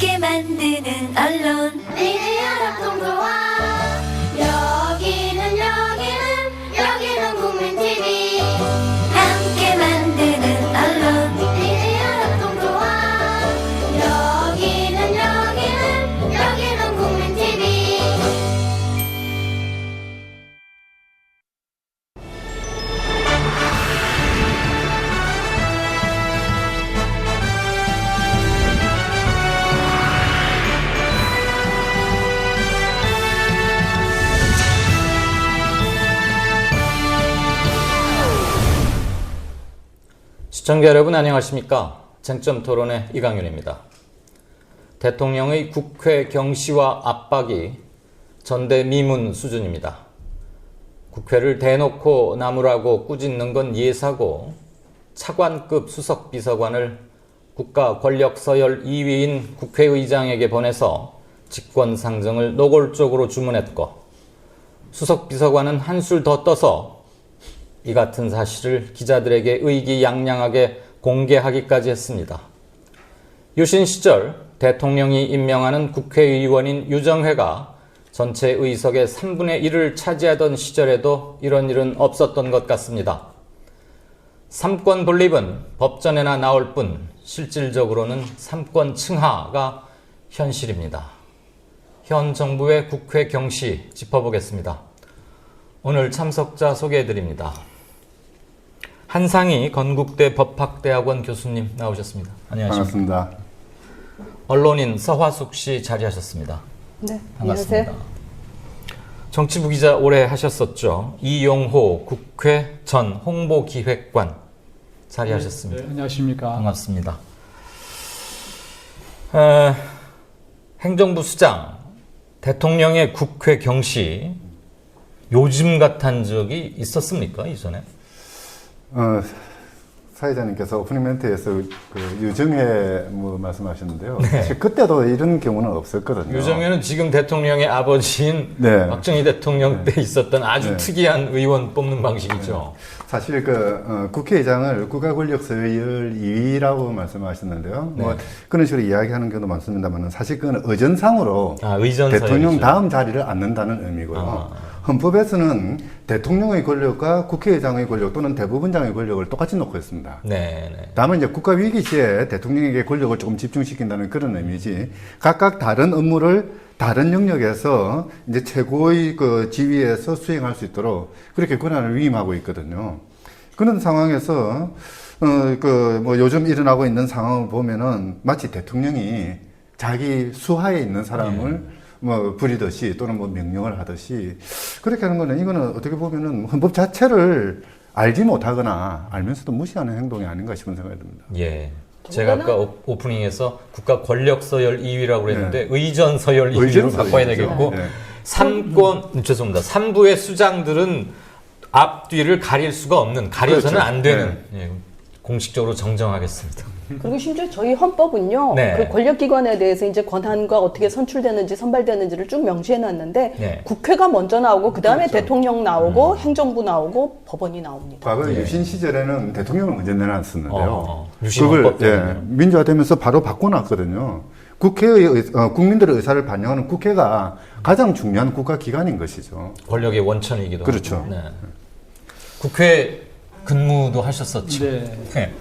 함께 만드는 언론 미디어 동조와 여기는 국민 TV 함께 만드는 언론 미디어 동조와 여기는 국민 TV. 시청자 여러분 안녕하십니까? 쟁점 토론의 이강윤입니다. 대통령의 국회 경시와 압박이 전대미문 수준입니다. 국회를 대놓고 나무라고 꾸짖는 건 예사고 차관급 수석비서관을 국가 권력 서열 2위인 국회의장에게 보내서 직권상정을 노골적으로 주문했고 수석비서관은 한술 더 떠서 이 같은 사실을 기자들에게 의기양양하게 공개하기까지 했습니다. 유신 시절 대통령이 임명하는 국회의원인 유정회가 전체 의석의 3분의 1을 차지하던 시절에도 이런 일은 없었던 것 같습니다. 삼권 분립은 법전에나 나올 뿐 실질적으로는 삼권 층하가 현실입니다. 현 정부의 국회 경시 짚어보겠습니다. 오늘 참석자 소개해드립니다. 한상희 건국대 법학대학원 교수님 나오셨습니다. 안녕하십니까? 반갑습니다. 언론인 서화숙 씨 자리하셨습니다. 네, 반갑습니다. 안녕하세요. 정치부 기자 오래 하셨었죠. 이용호 국회 전 홍보기획관 자리하셨습니다. 네, 안녕하십니까? 반갑습니다. 행정부 수장, 대통령의 국회 경시 요즘 같은 적이 있었습니까? 이전에? 사회자님께서 오프닝 멘트에서 그 유정회 뭐 말씀하셨는데요. 사실 그때도 이런 경우는 없었거든요. 유정회는 지금 대통령의 아버지인 네. 박정희 대통령 때 있었던 아주 네. 특이한 의원 뽑는 방식이죠. 사실 국회의장을 국가권력 서열 2위라고 말씀하셨는데요. 뭐 그런 식으로 이야기하는 경우도 많습니다만 사실 그건 의전상으로 의전 대통령 서열이죠. 다음 자리를 앉는다는 의미고요. 헌법에서는 대통령의 권력과 국회의장의 권력 또는 대법원장의 권력을 똑같이 놓고 있습니다. 네. 다만 이제 국가 위기 시에 대통령에게 권력을 조금 집중시킨다는 그런 의미지, 각각 다른 업무를 다른 영역에서 이제 최고의 그 지위에서 수행할 수 있도록 그렇게 권한을 위임하고 있거든요. 그런 상황에서 뭐 요즘 일어나고 있는 상황을 보면은 마치 대통령이 자기 수하에 있는 사람을 뭐 부리듯이 또는 뭐 명령을 하듯이 그렇게 하는 거는, 이거는 어떻게 보면은 헌법 자체를 알지 못하거나 알면서도 무시하는 행동이 아닌가 싶은 생각이 듭니다. 예. 제가 아까 오프닝에서 국가 권력 서열 2위라고 그랬는데 의전 서열 2위로 바꿔야 되겠고 네. 죄송합니다. 3부의 수장들은 앞뒤를 가릴 수가 없는, 가려서는 그렇죠. 안 되는, 예, 공식적으로 정정하겠습니다. 그리고 심지어 저희 헌법은요, 네. 그 권력기관에 대해서 이제 권한과 어떻게 선출되는지 선발되는지를 쭉 명시해놨는데 네. 국회가 먼저 나오고 그 다음에 그렇죠. 대통령 나오고 행정부 나오고 법원이 나옵니다. 과거 유신 시절에는 대통령을 먼저 내놨었는데요. 유신 그걸 헌법 때문에. 민주화되면서 바로 바꿔놨거든요. 국민들의 의사를 반영하는 국회가 가장 중요한 국가기관인 것이죠. 권력의 원천이기도 그렇죠. 하고. 네. 국회 근무도 하셨었죠. 네. 네.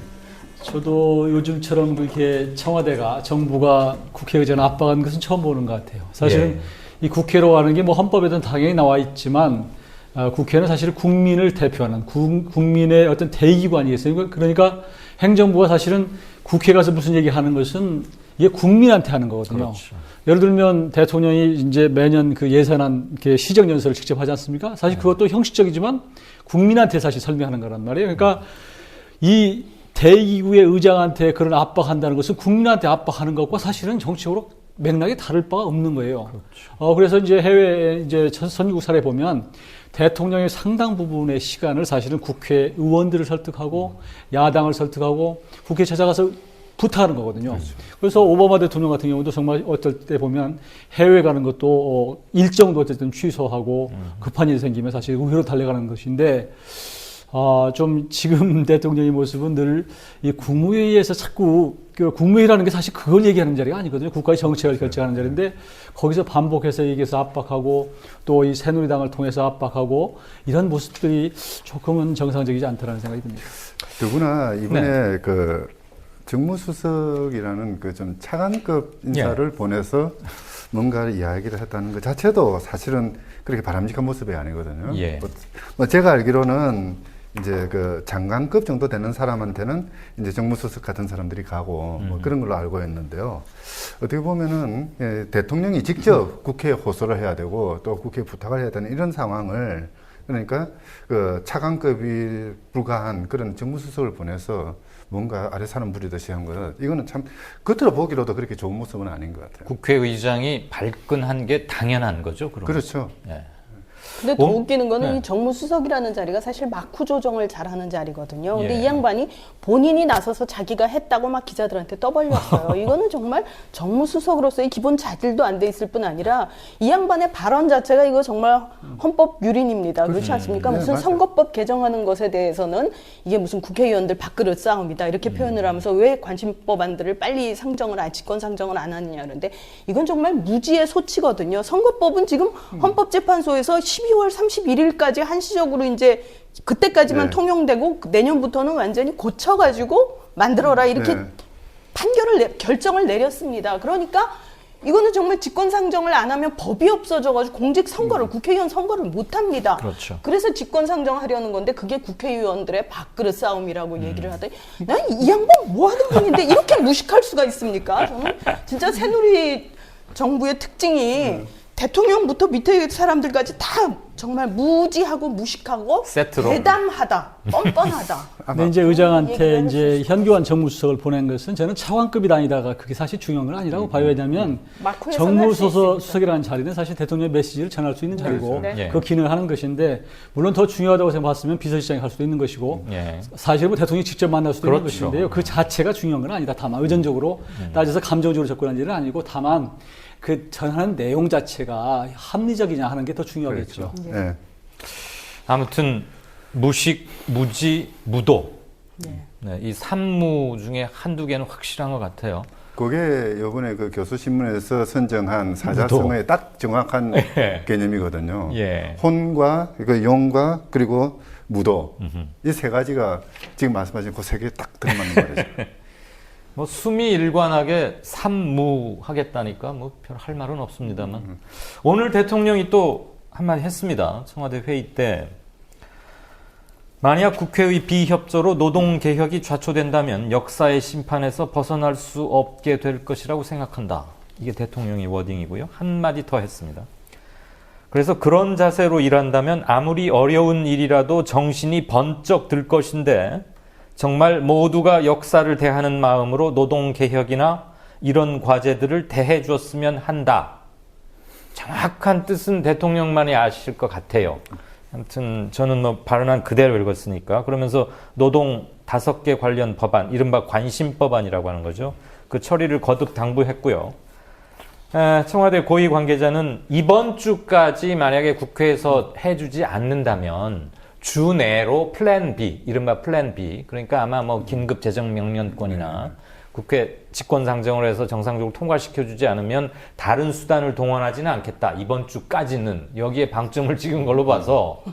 저도 요즘처럼 그렇게 청와대가, 정부가 국회의장 압박하는 것은 처음 보는 것 같아요. 사실은 이 국회로 하는 게 뭐 헌법에는 당연히 나와 있지만, 국회는 사실 국민을 대표하는 국민의 어떤 대의기관이겠어요. 그러니까 행정부가 사실은 국회 가서 무슨 얘기 하는 것은 이게 국민한테 하는 거거든요. 그렇죠. 예를 들면 대통령이 이제 매년 그 예산안 시정연설을 직접 하지 않습니까? 사실 그것도 형식적이지만 국민한테 사실 설명하는 거란 말이에요. 그러니까 이 대의기구의 의장한테 그런 압박한다는 것은 국민한테 압박하는 것과 사실은 정치적으로 맥락이 다를 바가 없는 거예요. 그렇죠. 그래서 이제 해외 이제 선진국 사례 보면 대통령의 상당 부분의 시간을 사실은 국회의원들을 설득하고 야당을 설득하고 국회 찾아가서 부탁하는 거거든요. 그렇죠. 그래서 오바마 대통령 같은 경우도 정말 어떨 때 보면 해외 가는 것도 일정도 어쨌든 취소하고 급한 일이 생기면 사실 의회로 달려가는 것인데 좀 지금 대통령의 모습은 늘 이 국무회의에서 자꾸 그 국무회의라는 게 사실 그걸 얘기하는 자리가 아니거든요. 국가의 정책을 결정하는 자리인데 거기서 반복해서 얘기해서 압박하고 또 이 새누리당을 통해서 압박하고 이런 모습들이 조금은 정상적이지 않다라는 생각이 듭니다. 더구나 이번에 그 정무수석이라는 그 좀 차관급 인사를 보내서 뭔가 이야기를 했다는 것 자체도 사실은 그렇게 바람직한 모습이 아니거든요. 예. 뭐 제가 알기로는 이제 그 장관급 정도 되는 사람한테는 이제 정무수석 같은 사람들이 가고 뭐 그런 걸로 알고 있는데요. 어떻게 보면은 대통령이 직접 국회에 호소를 해야 되고 또 국회에 부탁을 해야 되는 이런 상황을 그러니까 그 차관급이 불과한 그런 정무수석을 보내서 뭔가 아래 사람 부리듯이 한 거는 이거는 참 겉으로 보기로도 그렇게 좋은 모습은 아닌 것 같아요. 국회의장이 발끈한 게 당연한 거죠. 그러면. 그렇죠. 예. 근데 더 웃기는 거는 네. 이 정무수석이라는 자리가 사실 마쿠 조정을 잘하는 자리거든요. 근데 예. 이 양반이 본인이 나서서 자기가 했다고 막 기자들한테 떠벌렸어요. 이거는 정말 정무수석으로서의 기본 자질도 안 돼 있을 뿐 아니라 이 양반의 발언 자체가 이거 정말 헌법 유린입니다. 그렇지 않습니까? 네, 무슨 맞아요. 선거법 개정하는 것에 대해서는 이게 무슨 국회의원들 밥그릇 싸움이다 이렇게 표현을 하면서 왜 관심법안들을 빨리 직권 상정을 안 하느냐 그런데 이건 정말 무지의 소치거든요. 선거법은 지금 헌법재판소에서 12월 31일까지 한시적으로 이제 그때까지만 네. 통용되고 내년부터는 완전히 고쳐가지고 만들어라 이렇게 네. 결정을 내렸습니다. 그러니까 이거는 정말 직권상정을 안 하면 법이 없어져가지고 공직선거를 국회의원 선거를 못 합니다. 그렇죠. 그래서 직권상정하려는 건데 그게 국회의원들의 밥그릇 싸움이라고 얘기를 하더니 난 이 양반 뭐 하는 분인데 이렇게 무식할 수가 있습니까? 저는 진짜 새누리 정부의 특징이 대통령부터 밑에 사람들까지 다 정말 무지하고 무식하고 세트로. 대담하다, 뻔뻔하다. 근데 이제 의장한테 얘기를 이제 할수 있을 현교안 정무수석을 보낸 것은 저는 차관급이 다니다가 그게 사실 중요한 건 아니라고 봐요. 왜냐하면 마크에서는 할수 있습니다. 정무수석이라는 자리는 사실 대통령의 메시지를 전할 수 있는 자리고 네. 예. 그 기능을 하는 것인데 물론 더 중요하다고 생각했으면 비서실장이 할 수도 있는 것이고 예. 사실은 뭐 대통령이 직접 만날 수도 있는 그렇죠. 것인데요. 그 자체가 중요한 건 아니다. 다만 의전적으로 따져서 감정적으로 접근하는 일은 아니고 다만 그 전하는 내용 자체가 합리적이냐 하는 게 더 중요하겠죠. 그렇죠. 네. 아무튼 무식, 무지, 무도. 네. 네, 이 3무 중에 한두 개는 확실한 것 같아요. 그게 요번에 그 교수신문에서 선정한 사자성어의 딱 정확한 예. 개념이거든요. 예. 혼과 그 용과 그리고 무도 이 세 가지가 지금 말씀하신 그 세 개 딱 들어맞는 거죠. 뭐 수미일관하게 삼무하겠다니까 뭐 별 할 말은 없습니다만 오늘 대통령이 또 한마디 했습니다. 청와대 회의 때 만약 국회의 비협조로 노동개혁이 좌초된다면 역사의 심판에서 벗어날 수 없게 될 것이라고 생각한다. 이게 대통령의 워딩이고요. 한마디 더 했습니다. 그래서 그런 자세로 일한다면 아무리 어려운 일이라도 정신이 번쩍 들 것인데 정말 모두가 역사를 대하는 마음으로 노동개혁이나 이런 과제들을 대해 주었으면 한다. 정확한 뜻은 대통령만이 아실 것 같아요. 아무튼 저는 뭐 발언한 그대로 읽었으니까 그러면서 노동 5개 관련 법안, 이른바 관심법안이라고 하는 거죠. 그 처리를 거듭 당부했고요. 청와대 고위 관계자는 이번 주까지 만약에 국회에서 해주지 않는다면 주 내로 플랜 B, 이른바 플랜 B, 그러니까 아마 뭐 긴급 재정 명령권이나 국회 직권상정을 해서 정상적으로 통과시켜주지 않으면 다른 수단을 동원하지는 않겠다. 이번 주까지는 여기에 방점을 찍은 걸로 봐서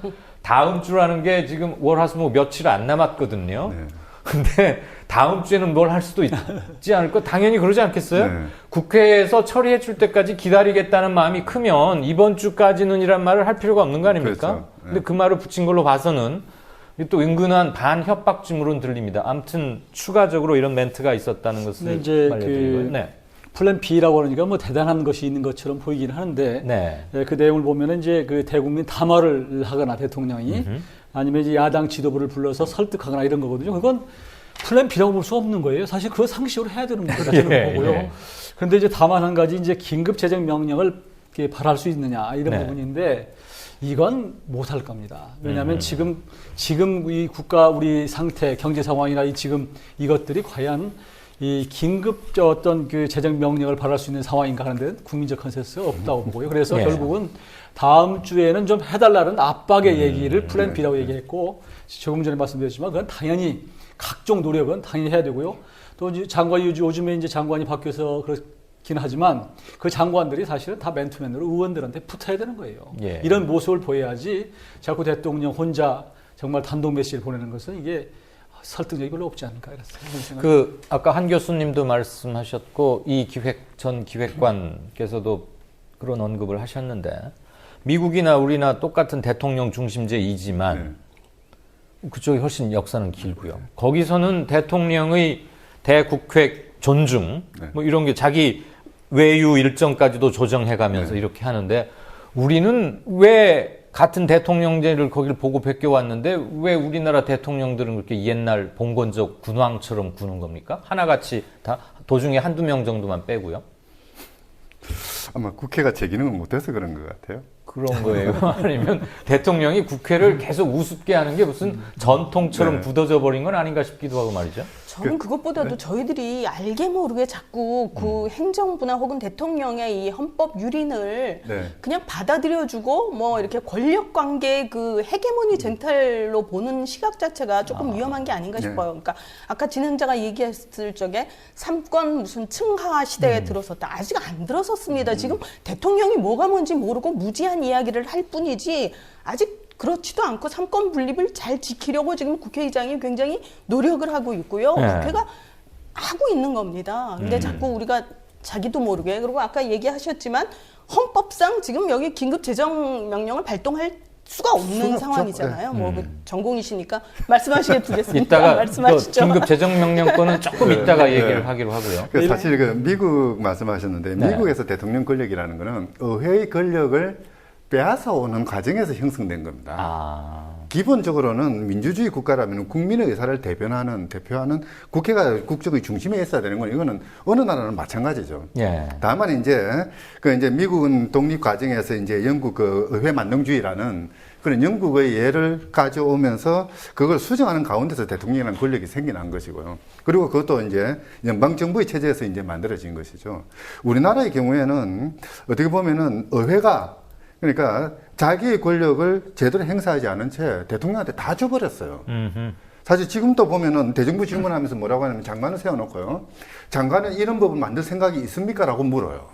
다음 주라는 게 지금 월화수목 며칠 안 남았거든요. 네. 근데 다음 주에는 뭘 할 수도 있지 않을까? 당연히 그러지 않겠어요? 네. 국회에서 처리해 줄 때까지 기다리겠다는 마음이 크면 이번 주까지는 이란 말을 할 필요가 없는 거 아닙니까? 그렇죠. 네. 근데 그 말을 붙인 걸로 봐서는 또 은근한 반협박쯤으로는 들립니다. 아무튼 추가적으로 이런 멘트가 있었다는 것을 근데 이제 말해드리고요. 네. 플랜 B라고 하니까 뭐 대단한 것이 있는 것처럼 보이긴 하는데 네. 그 내용을 보면은 이제 그 대국민 담화를 하거나 대통령이 아니면 이제 야당 지도부를 불러서 설득하거나 이런 거거든요. 그건 플랜 B라고 볼 수 없는 거예요. 사실 그거 상식으로 해야 되는 거라고 저는 보고요. 예. 그런데 이제 다만 한 가지 이제 긴급 재정 명령을 이렇게 발할 수 있느냐 이런 네. 부분인데 이건 못 할 겁니다. 왜냐하면 지금 이 국가 우리 상태, 경제 상황이나 지금 이것들이 과연 이 긴급 어떤 그 재정 명령을 발할 수 있는 상황인가 하는데 국민적 컨센서스가 없다고 보고요. 그래서 네. 결국은 다음 주에는 좀 해달라는 압박의 얘기를 플랜 B라고 얘기했고 조금 전에 말씀드렸지만 그건 당연히 각종 노력은 당연히 해야 되고요. 또 이제 장관이 요즘에 이제 장관이 바뀌어서 그렇긴 하지만 그 장관들이 사실은 다 맨투맨으로 의원들한테 붙어야 되는 거예요. 예. 이런 모습을 보여야지 자꾸 대통령 혼자 정말 단독 메시지를 보내는 것은 이게 설득력이 별로 없지 않을까 이런 생각이 그 아까 한 교수님도 말씀하셨고 이 전 기획관께서도 그런 언급을 하셨는데 미국이나 우리나 똑같은 대통령 중심제이지만 그쪽이 훨씬 역사는 길고요. 거기서는 대통령의 대국회 존중 뭐 이런 게 자기 외유 일정까지도 조정해가면서 이렇게 하는데 우리는 왜 같은 대통령제를 거기를 보고 베껴왔는데 왜 우리나라 대통령들은 그렇게 옛날 봉건적 군왕처럼 구는 겁니까? 하나같이 다 도중에 한두 명 정도만 빼고요. 아마 국회가 제 기능을 못해서 그런 것 같아요. 그런 거예요. 아니면 대통령이 국회를 계속 우습게 하는 게 무슨 전통처럼 네. 굳어져 버린 건 아닌가 싶기도 하고 말이죠. 저는 그것보다도 저희들이 알게 모르게 자꾸 그 행정부나 혹은 대통령의 이 헌법 유린을 네. 그냥 받아들여주고 뭐 이렇게 권력 관계 그 헤게모니 쟁탈로 보는 시각 자체가 조금 위험한 게 아닌가 싶어요. 그러니까 아까 진행자가 얘기했을 적에 삼권 무슨 층하 시대에 들어섰다. 아직 안 들어섰습니다. 지금 대통령이 뭐가 뭔지 모르고 무지한 이야기를 할 뿐이지 아직 그렇지도 않고 삼권 분립을 잘 지키려고 지금 국회의장이 굉장히 노력을 하고 있고요. 네. 국회가 하고 있는 겁니다. 근데 자꾸 우리가 자기도 모르게 그리고 아까 얘기하셨지만 헌법상 지금 여기 긴급 재정 명령을 발동할 수가 없는 상황이잖아요. 뭐 전공이시니까 말씀하시게 두겠습니다. 이따가 또 말씀하시죠. 긴급 재정 명령권은 조금 이따가 네. 얘기를 하기로 하고요. 그 사실 그 미국 말씀하셨는데 네. 미국에서 대통령 권력이라는 거는 의회의 권력을 빼앗아 오는 과정에서 형성된 겁니다. 아, 기본적으로는 민주주의 국가라면 국민의 의사를 대표하는 국회가 국정의 중심에 있어야 되는 건 이거는 어느 나라는 마찬가지죠. 예. 다만 이제 미국은 독립 과정에서 이제 영국 그 의회 만능주의라는 그런 영국의 예를 가져오면서 그걸 수정하는 가운데서 대통령이라는 권력이 생겨난 것이고요. 그리고 그것도 이제 연방정부의 체제에서 이제 만들어진 것이죠. 우리나라의 경우에는 어떻게 보면은 의회가 그러니까 자기의 권력을 제대로 행사하지 않은 채 대통령한테 다 줘버렸어요. 사실 지금도 보면은 대정부 질문하면서 뭐라고 하냐면 장관을 세워놓고요. 장관은 이런 법을 만들 생각이 있습니까? 라고 물어요.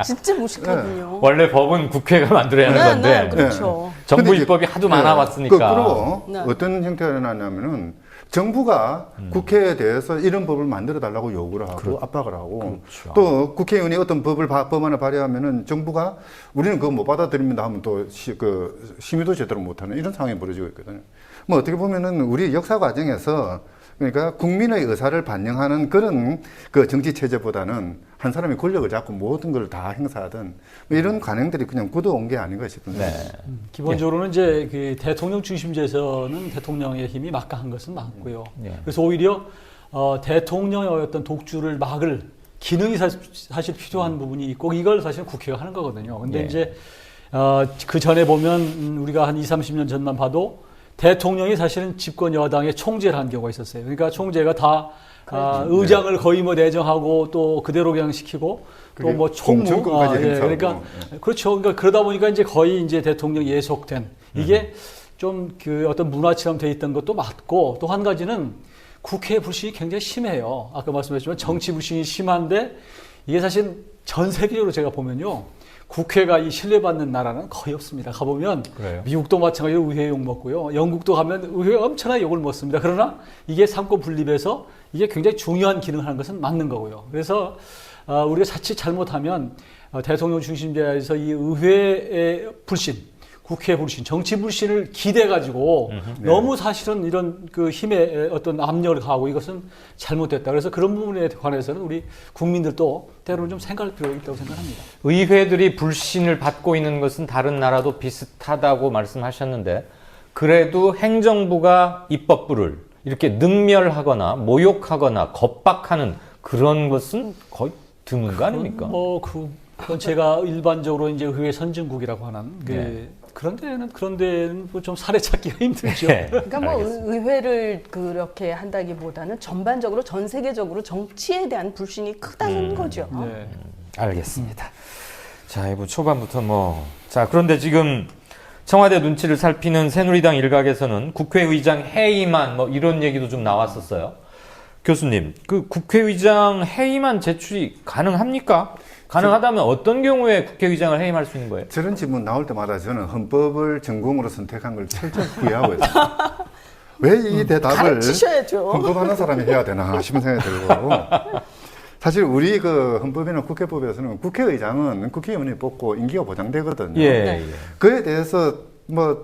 진짜 무식하군요. 원래 법은 국회가 만들어야 하는 건데 네, 그렇죠. 정부 근데 이제 입법이 하도 많아왔으니까. 그리고 네. 어떤 형태가 나냐면은 정부가 국회에 대해서 이런 법을 만들어 달라고 요구를 하고 압박을 하고 그렇죠. 또 국회의원이 어떤 법안을 발의하면은 정부가 우리는 그거 못 받아들입니다 하면 또 심의도 제대로 못하는 이런 상황이 벌어지고 있거든요. 뭐 어떻게 보면은 우리 역사 과정에서 그러니까 국민의 의사를 반영하는 그런 그 정치 체제보다는 한 사람이 권력을 잡고 모든 걸 다 행사하던 뭐 이런 관행들이 그냥 굳어온 게 아닌가 싶은데. 네. 기본적으로는 이제 그 대통령 중심제에서는 대통령의 힘이 막강한 것은 맞고요. 예. 그래서 오히려 대통령의 어떤 독주를 막을 기능이 사실 필요한 부분이 있고 이걸 사실 국회가 하는 거거든요. 근데 예. 이제 그 전에 보면 우리가 한 20-30년 전만 봐도 대통령이 사실은 집권 여당의 총재를 한 경우가 있었어요. 그러니까 총재가 다 의장을 거의 뭐 내정하고 또 그대로 그냥 시키고 또 뭐 총무 공천권까지 행사하고. 그러니까 그렇죠. 그러니까 그러다 보니까 이제 거의 이제 대통령 예속된 이게 좀 그 어떤 문화처럼 돼 있던 것도 맞고 또 한 가지는 국회 불신이 굉장히 심해요. 아까 말씀하셨지만 정치 불신이 심한데 이게 사실 전 세계적으로 제가 보면요. 국회가 이 신뢰받는 나라는 거의 없습니다. 가보면 그래요? 미국도 마찬가지로 의회 욕 먹고요. 영국도 가면 의회 엄청나게 욕을 먹습니다. 그러나 이게 삼권 분립에서 이게 굉장히 중요한 기능을 하는 것은 맞는 거고요. 그래서 우리가 자칫 잘못하면 대통령 중심제에서 이 의회의 불신, 국회 불신, 정치 불신을 기대가지고 너무 사실은 이런 그 힘의 어떤 압력을 가하고 이것은 잘못됐다. 그래서 그런 부분에 관해서는 우리 국민들도 때로는 좀 생각할 필요가 있다고 생각합니다. 의회들이 불신을 받고 있는 것은 다른 나라도 비슷하다고 말씀하셨는데 그래도 행정부가 입법부를 이렇게 능멸하거나 모욕하거나 겁박하는 그런 것은 거의 드문 거 아닙니까? 그건 제가 일반적으로 이제 의회 선진국이라고 하는 그 그런 데는 뭐좀 사례 찾기가 힘들죠. 네, 그러니까 뭐 알겠습니다. 의회를 그렇게 한다기보다는 전반적으로 전 세계적으로 정치에 대한 불신이 크다는 거죠. 네. 알겠습니다. 자, 이부 초반부터 자, 그런데 지금 청와대 눈치를 살피는 새누리당 일각에서는 국회의장 해임안 이런 얘기도 좀 나왔었어요. 교수님, 그 국회의장 해임안 제출이 가능합니까? 가능하다면 어떤 경우에 국회의장을 해임할 수 있는 거예요? 저런 질문 나올 때마다 저는 헌법을 전공으로 선택한 걸 철저히 후회하고 있어요. 왜 이 대답을 가르치셔야죠. 헌법하는 사람이 해야 되나 싶은 생각이 들고 사실 우리 그 헌법이나 국회법에서는 국회의장은 국회의원이 뽑고 임기가 보장되거든요. 예. 그에 대해서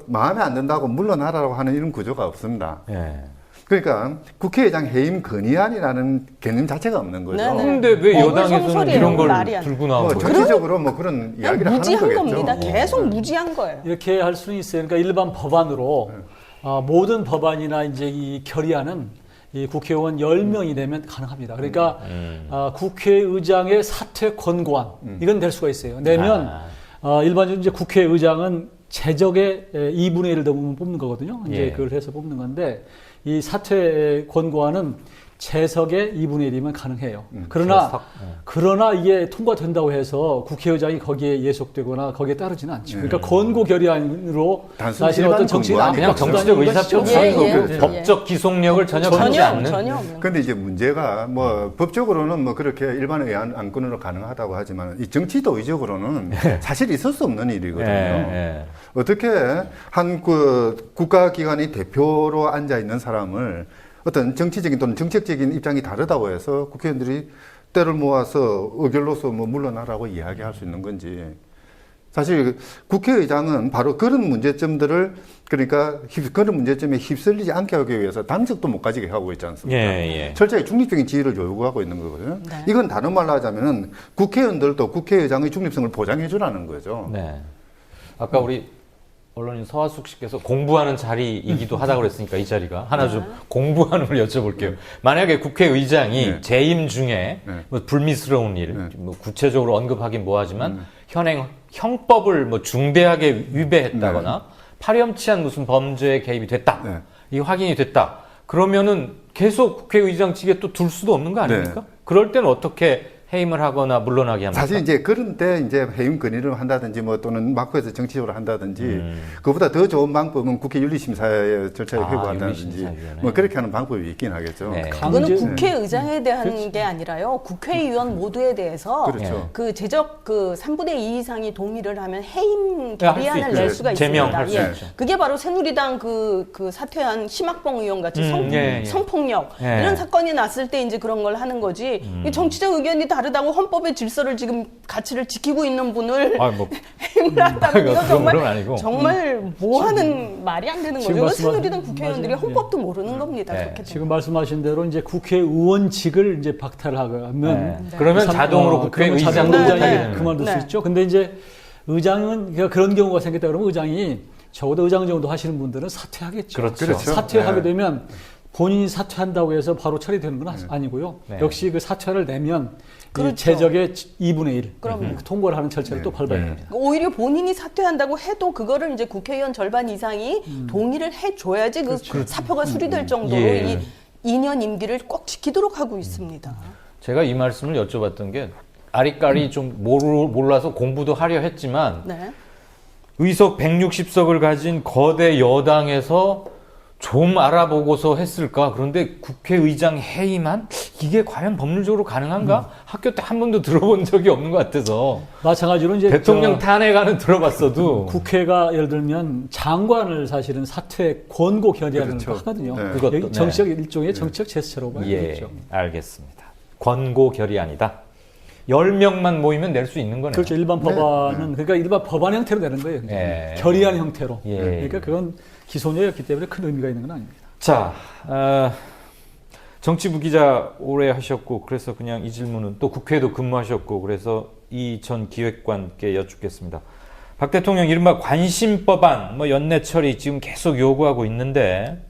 마음에 안 든다고 물러나라고 하는 이런 구조가 없습니다. 예. 그러니까 국회의장 해임 건의안이라는 개념 자체가 없는 거죠. 네네. 근데 왜 여당에서는 어불성설이에요. 이런 걸 말이 안 들고 나오는 거예요? 정치적으로 그런 이야기를 하는 무지한 거겠죠. 겁니다. 계속 무지한 거예요. 이렇게 할 수는 있어요. 그러니까 일반 법안으로 모든 법안이나 이제 이 결의안은 이 국회의원 10명이 되면 가능합니다. 그러니까 국회의장의 사퇴 권고안 이건 될 수가 있어요. 내면 일반적으로 이제 국회의장은 재적의 2분의 1을 넘으면 뽑는 거거든요. 이제 예. 그걸 해서 뽑는 건데 이 사퇴 권고안은 재석의 2분의 1이면 가능해요. 그러나 이게 통과된다고 해서 국회의장이 거기에 예속되거나 거기에 따르지는 않죠. 그러니까 권고 결의안으로 단순 사실 일반 어떤 정치인 권고안이 그냥 정치적 의사표현, 예, 예. 법적 기속력을 전혀 가지지 않는. 전혀 없는 근데 이제 문제가 법적으로는 그렇게 일반 의안 안건으로 가능하다고 하지만 이 정치도의적으로는 사실 있을 수 없는 일이거든요. 예. 어떻게 한 국가기관의 대표로 앉아 있는 사람을 어떤 정치적인 또는 정책적인 입장이 다르다고 해서 국회의원들이 때를 모아서 의결로서 물러나라고 이야기할 수 있는 건지. 사실 국회의장은 바로 그런 문제점들을 그러니까 그런 문제점에 휩쓸리지 않게 하기 위해서 당적도 못 가지게 하고 있지 않습니까? 예. 철저히 중립적인 지위를 요구하고 있는 거거든요. 네. 이건 다른 말로 하자면은 국회의원들도 국회의장의 중립성을 보장해 주라는 거죠. 네. 아까 우리 언론인 서하숙 씨께서 공부하는 자리이기도 하다고 그랬으니까 이 자리가 하나 좀 공부하는 걸 여쭤볼게요. 만약에 국회의장이 재임 중에 불미스러운 일, 구체적으로 언급하긴 뭐하지만 현행 형법을 중대하게 위배했다거나 파렴치한 무슨 범죄에 개입이 됐다. 이게 확인이 됐다. 그러면은 계속 국회의장직에 또 둘 수도 없는 거 아닙니까? 그럴 때는 어떻게 해임을 하거나 물러나게 합니까? 사실 이제 그런 때 이제 해임 건의를 한다든지 또는 마크에서 정치적으로 한다든지 그보다 더 좋은 방법은 국회 윤리심사의 절차에 회부한다든지 윤리심사위원회. 그렇게 하는 방법이 있긴 하겠죠. 네. 그거는 국회의장에 대한 게 아니라요. 국회의원 모두에 대해서 그렇죠. 그 제적 3분의 2 이상이 동의를 하면 해임 네, 할수 결의안을 있죠. 낼 수가 제명할 있습니다. 수 있죠. 그게 바로 새누리당 그 사퇴한 심학봉 의원 같이 성폭력 이런 사건이 났을 때 이제 그런 걸 하는 거지. 이 정치적 의견이 다르다고 헌법의 질서를 지금 가치를 지키고 있는 분을 해임을 한다는 이건 그건 아니고. 정말 뭐 하는 말이 안 되는 거죠. 이건 새누리당 국회의원들이 맞아요. 헌법도 모르는 겁니다. 네. 그렇게 지금 말씀하신 대로 이제 국회의원직을 이제 박탈하면 그러면 자동으로 국회의장도 네. 못하게 네. 되는 그만둘 네. 수 있죠. 근데 이제 의장은 그러니까 그런 경우가 생겼다 그러면 의장이 적어도 의장 정도 하시는 분들은 사퇴하겠죠. 그렇죠. 사퇴하게 네. 되면 본인이 사퇴한다고 해서 바로 처리되는 건 아니고요. 네. 역시 그 사퇴를 내면 그렇죠. 이 제적의 2분의 1 그럼요. 통과를 하는 절차를 또 밟아야 됩니다. 오히려 본인이 사퇴한다고 해도 그거를 이제 국회의원 절반 이상이 동의를 해줘야지 그 사표가 수리될 정도로 예. 이 2년 임기를 꼭 지키도록 하고 있습니다. 제가 이 말씀을 여쭤봤던 게 아리까리 좀 몰라서 공부도 하려 했지만 네. 의석 160석을 가진 거대 여당에서 좀 알아보고서 했을까? 그런데 국회의장 해임안? 이게 과연 법률적으로 가능한가? 학교 때 한 번도 들어본 적이 없는 것 같아서. 마찬가지로 이제 대통령 탄핵안은 들어봤어도. 국회가 예를 들면 장관을 사실은 사퇴 권고 결의하는 그렇죠. 거 하거든요. 네. 그것도, 여기 정치적 일종의 정치적 제스처라고 봐야 예, 되겠죠. 알겠습니다. 권고 결의안이다. 10명만 모이면 낼 수 있는 거네요. 그렇죠. 일반 법안은 그러니까 일반 법안 형태로 내는 거예요. 예. 결의안 형태로. 예. 그러니까 그건 기소녀였기 때문에 큰 의미가 있는 건 아닙니다. 자, 정치부 기자 오래 하셨고 그래서 그냥 이 질문은 또 국회에도 근무하셨고 그래서 이 전 기획관께 여쭙겠습니다. 박 대통령 이른바 관심법안 연내 처리 지금 계속 요구하고 있는데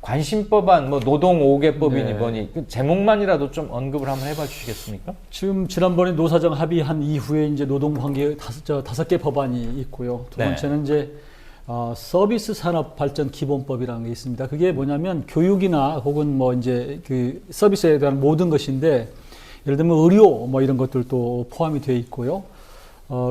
관심법안 노동 5개법이니 뭐니 그 제목만이라도 좀 언급을 한번 해봐 주시겠습니까? 지금 지난번에 노사정 합의한 이후에 이제 노동관계 다섯 개 법안이 있고요. 두 네. 번째는 이제 서비스 산업 발전 기본법이라는 게 있습니다. 그게 뭐냐면 교육이나 혹은 뭐 이제 그 서비스에 대한 모든 것인데 예를 들면 의료 뭐 이런 것들도 포함이 되어 있고요.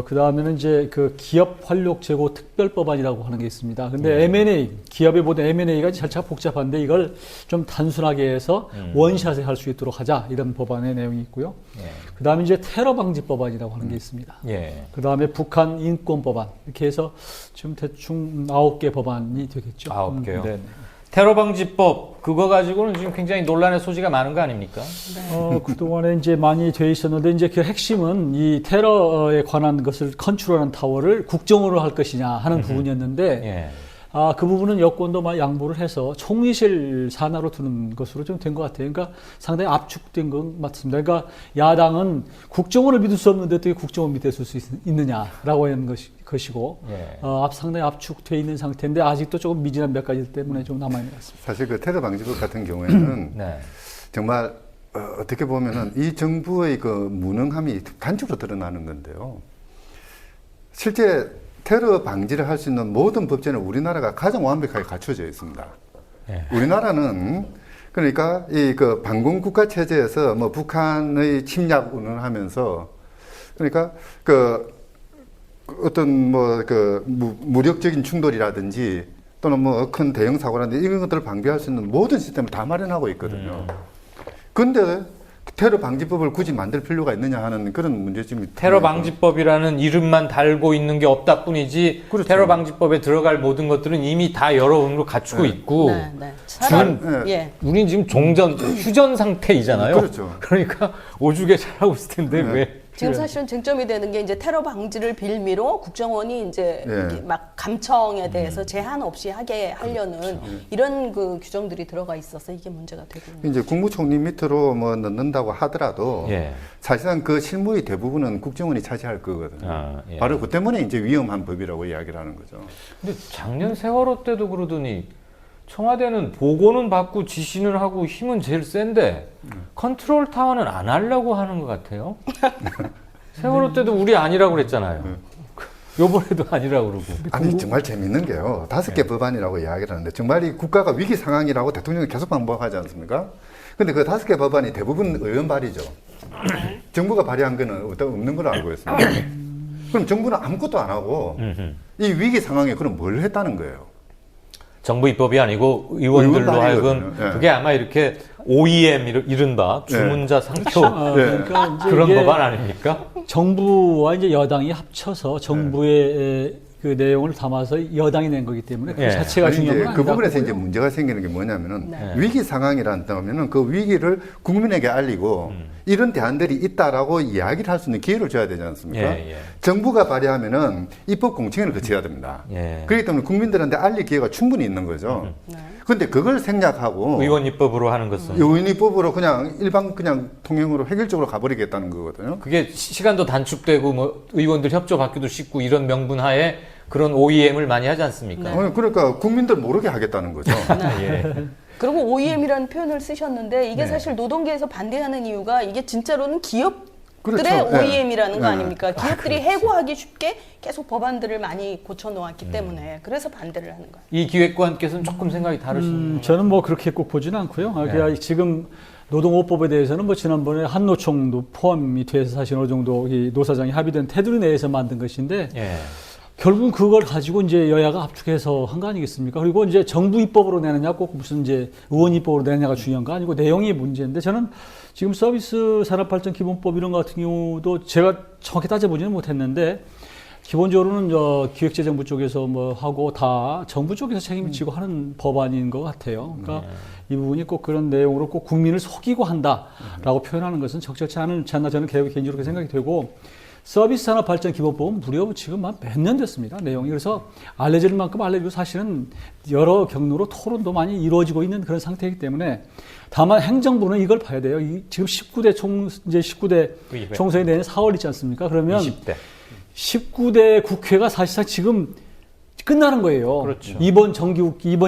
그 다음에는 이제 그 기업 활력 제고 특별법안이라고 하는 게 있습니다. 근데 M&A, 기업의 모든 M&A가 절차가 복잡한데 이걸 좀 단순하게 해서 원샷에 할 수 있도록 하자. 이런 법안의 내용이 있고요. 그 다음에 이제 테러 방지 법안이라고 하는 게 있습니다. 그 다음에 북한 인권 법안. 이렇게 해서 지금 대충 9개 법안이 되겠죠. 9개요. 네. 테러 방지법 그거 가지고는 지금 굉장히 논란의 소지가 많은 거 아닙니까? 그동안에 이제 많이 돼 있었는데 이제 그 핵심은 이 테러에 관한 것을 컨트롤하는 타워를 국정으로 할 것이냐 하는 부분이었는데 그 부분은 여권도 막 양보를 해서 총리실 산하로 두는 것으로 좀 된 것 같아요. 그러니까 상당히 압축된 건 맞습니다. 그러니까 야당은 국정원을 믿을 수 없는데 어떻게 국정원 믿을 수 있느냐라고 하는 것이고 상당히 압축돼 있는 상태인데 아직도 조금 미진한 몇 가지 때문에 좀 남아 있는 것 같습니다. 사실 그 테러 방지법 같은 경우에는 정말 어떻게 보면은 이 정부의 그 무능함이 단적으로 드러나는 건데요. 실제 테러 방지를 할 수 있는 모든 법제는 우리나라가 가장 완벽하게 갖춰져 있습니다. 우리나라는 그러니까 이 그 반공 국가 체제에서 뭐 북한의 침략 운운하면서 그러니까 그 어떤 뭐 그 무력적인 충돌이라든지 또는 뭐 큰 대형 사고라든지 이런 것들을 방지할 수 있는 모든 시스템을 다 마련하고 있거든요. 그런데 테러 방지법을 굳이 만들 필요가 있느냐 하는 그런 문제점이 테러 방지법이라는 이름만 달고 있는 게 없다 뿐이지 그렇죠. 테러 방지법에 들어갈 모든 것들은 이미 다 여러 의미로 갖추고 있고 우린 지금 휴전 상태이잖아요. 그렇죠. 그러니까 오죽에 잘하고 있을 텐데 왜 지금 사실은 쟁점이 되는 게 이제 테러 방지를 빌미로 국정원이 이제 이렇게 막 감청에 대해서 제한 없이 하게 하려는 이런 그 규정들이 들어가 있어서 이게 문제가 되고 있는 거죠. 이제 국무총리 밑으로 뭐 넣는다고 하더라도 사실상 그 실무의 대부분은 국정원이 차지할 거거든요. 바로 그 때문에 이제 위험한 법이라고 이야기를 하는 거죠. 근데 작년 세월호 때도 그러더니 청와대는 보고는 받고 지시는 하고 힘은 제일 센데 컨트롤 타워는 안 하려고 하는 것 같아요. 세월호 때도 우리 아니라고 그랬잖아요. 요번에도 아니라고 그러고. 아니 정말 재밌는 게요. 5개 법안이라고 이야기를 하는데 정말 이 국가가 위기 상황이라고 대통령이 계속 반복하지 않습니까? 근데 그 5개 법안이 대부분 의원 발의죠. 정부가 발의한 거는 없는 걸로 알고 있습니다. 그럼 정부는 아무것도 안 하고 이 위기 상황에 그럼 뭘 했다는 거예요? 정부 입법이 아니고 의원들로 하여금 그게 아마 이렇게 OEM 이른바 주문자 상표 그러니까 그런 법안 아닙니까? 정부와 이제 여당이 합쳐서 정부의 그 내용을 담아서 여당이 낸 거기 때문에 그 자체가 중요한 건 아니다. 그 부분에서 이제 문제가 생기는 게 뭐냐면은 위기 상황이란다면은 그 위기를 국민에게 알리고 이런 대안들이 있다라고 이야기를 할 수 있는 기회를 줘야 되지 않습니까? 정부가 발의하면은 입법 공청회를 거쳐야 됩니다. 그렇기 때문에 국민들한테 알릴 기회가 충분히 있는 거죠. 그런데 그걸 생략하고 의원 입법으로 하는 것은 의원 입법으로 그냥 일반 그냥 통행으로 획일적으로 가버리겠다는 거거든요. 그게 시간도 단축되고 뭐 의원들 협조 받기도 쉽고 이런 명분하에 그런 OEM을 많이 하지 않습니까? 그러니까 국민들 모르게 하겠다는 거죠. 그리고 OEM이라는 표현을 쓰셨는데 이게 사실 노동계에서 반대하는 이유가 이게 진짜로는 기업들의 OEM이라는 거 아닙니까? 기업들이 해고하기 쉽게 계속 법안들을 많이 고쳐놓았기 때문에 그래서 반대를 하는 거예요. 이 기획관께서는 조금 생각이 다르신 저는 뭐 그렇게 꼭 보지는 않고요. 그러니까 지금 노동호법에 대해서는 뭐 지난번에 한노총도 포함이 돼서 사실 어느 정도 이 노사장이 합의된 테두리 내에서 만든 것인데 결국은 그걸 가지고 이제 여야가 압축해서 한 거 아니겠습니까? 그리고 이제 정부 입법으로 내느냐 꼭 무슨 이제 의원 입법으로 내느냐가 중요한 거 아니고 내용이 문제인데 저는 지금 서비스 산업발전 기본법 이런 거 같은 경우도 제가 정확히 따져보지는 못했는데 기본적으로는 기획재정부 쪽에서 뭐 하고 다 정부 쪽에서 책임을 지고 하는 법안인 것 같아요. 그러니까 이 부분이 꼭 그런 내용으로 꼭 국민을 속이고 한다라고 표현하는 것은 적절치 않나 저는 개인적으로 그렇게 생각이 되고 서비스 산업 발전 기본법은 무려 지금 몇 년 됐습니다. 내용이. 그래서 알려질 만큼 알려지고 사실은 여러 경로로 토론도 많이 이루어지고 있는 그런 상태이기 때문에 다만 행정부는 이걸 봐야 돼요. 지금 19대 총선이 내년 4월 있지 않습니까? 그러면 20대. 19대 국회가 사실상 지금 끝나는 거예요. 그렇죠. 이번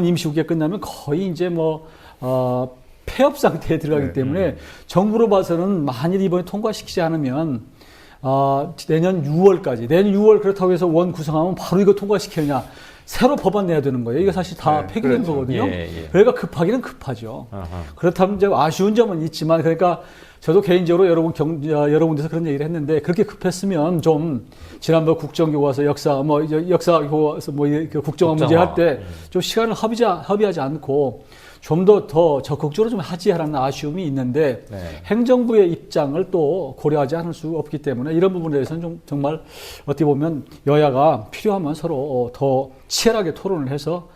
임시국회 끝나면 거의 이제 폐업 상태에 들어가기 때문에 정부로 봐서는 만일 이번에 통과시키지 않으면 내년 6월까지. 내년 6월 그렇다고 해서 원 구성하면 바로 이거 통과시키느냐. 새로 법안 내야 되는 거예요. 이게 사실 다 네, 폐기된 그렇죠. 거거든요. 예, 예. 그러니까 급하기는 급하죠. 아하. 그렇다면 이제 아쉬운 점은 있지만, 그러니까 저도 개인적으로 여러 군데서 그런 얘기를 했는데, 그렇게 급했으면 좀 지난번 국정교과서 역사 역사교과서 국정화 문제 할 때 좀 시간을 허비하지 않고 좀 더 적극적으로 좀 하지라는 아쉬움이 있는데, 네. 행정부의 입장을 또 고려하지 않을 수 없기 때문에 이런 부분에 대해서는 좀 정말 어떻게 보면 여야가 필요하면 서로 더 치열하게 토론을 해서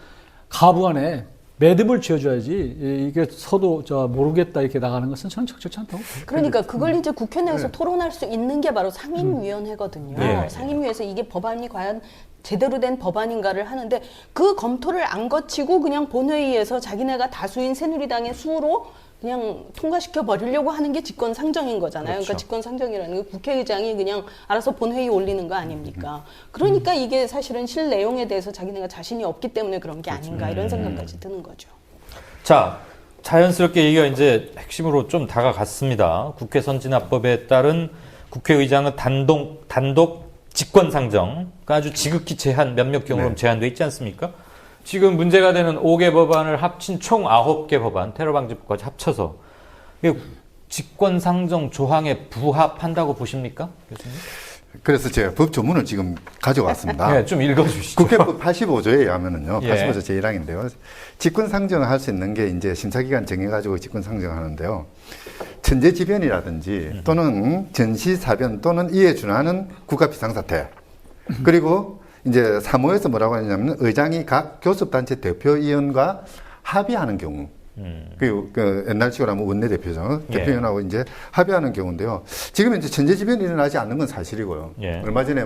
가부 안에 매듭을 지어줘야지, 이게 서도 모르겠다 이렇게 나가는 것은 저는 적절치 않다고 봅니다. 그러니까 그걸 이제 국회 내에서 토론할 수 있는 게 바로 상임위원회거든요. 예. 상임위에서 이게 법안이 과연 제대로 된 법안인가를 하는데, 그 검토를 안 거치고 그냥 본회의에서 자기네가 다수인 새누리당의 수로 그냥 통과시켜 버리려고 하는 게 직권상정인 거잖아요. 그렇죠. 그러니까 직권상정이라는 게 국회의장이 그냥 알아서 본회의 올리는 거 아닙니까? 그러니까 이게 사실은 실 내용에 대해서 자기네가 자신이 없기 때문에 그런 게 아닌가, 이런 생각까지 드는 거죠. 자, 자연스럽게 얘기가 이제 핵심으로 좀 다가갔습니다. 국회 선진화법에 따른 국회의장의 단독 직권상정, 그러니까 아주 지극히 제한, 몇몇 경우로 네. 제한되어 있지 않습니까? 지금 문제가 되는 5개 법안을 합친 총 9개 법안, 테러방지법까지 합쳐서 이게 직권상정 조항에 부합한다고 보십니까, 교수님? 그래서 제가 법 조문을 지금 가져왔습니다. 네, 좀 읽어주시죠. 국회법 85조에 의하면은요, 예. 85조 제1항인데요. 직권상정을 할 수 있는 게 이제 심사기간 정해가지고 직권상정을 하는데요. 천재지변이라든지 또는 전시사변 또는 이에 준하는 국가 비상사태. 그리고 이제 3호에서 뭐라고 하냐면 의장이 각 교섭단체 대표위원과 합의하는 경우. 그 옛날식으로 하면 원내대표죠. 예. 대표위원하고 이제 합의하는 경우인데요. 지금 이제 천재지변이 일어나지 않는 건 사실이고요. 예. 얼마 전에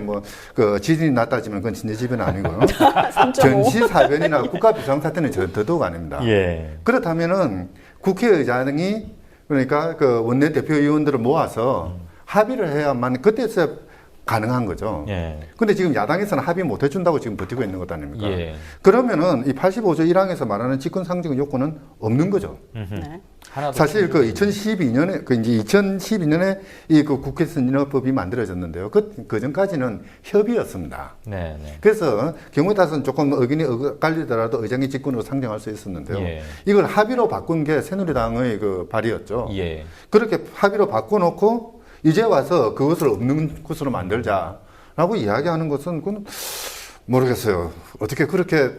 그 지진이 났다지만 그건 천재지변은 아니고요. 3.5. 전시사변이나 국가 비상사태는 더더욱 아닙니다. 예. 그렇다면은 국회의장이 그러니까 그 원내대표위원들을 모아서 합의를 해야만 그때서 가능한 거죠. 예. 근데 지금 야당에서는 합의 못 해준다고 지금 버티고 있는 것 아닙니까? 예. 그러면은 이 85조 1항에서 말하는 직권상정 요건은 없는 거죠. 네. 하나도 사실 그 2012년에 이 그 국회 선진화법이 만들어졌는데요. 그 전까지는 협의였습니다. 네, 네. 그래서 경우에 따라서는 조금 의견이 엇갈리더라도 의장이 직권으로 상정할 수 있었는데요. 예. 이걸 합의로 바꾼 게 새누리당의 그 발의였죠. 예. 그렇게 합의로 바꿔놓고 이제 와서 그것을 없는 것으로 만들자라고 이야기하는 것은 그건 모르겠어요. 어떻게 그렇게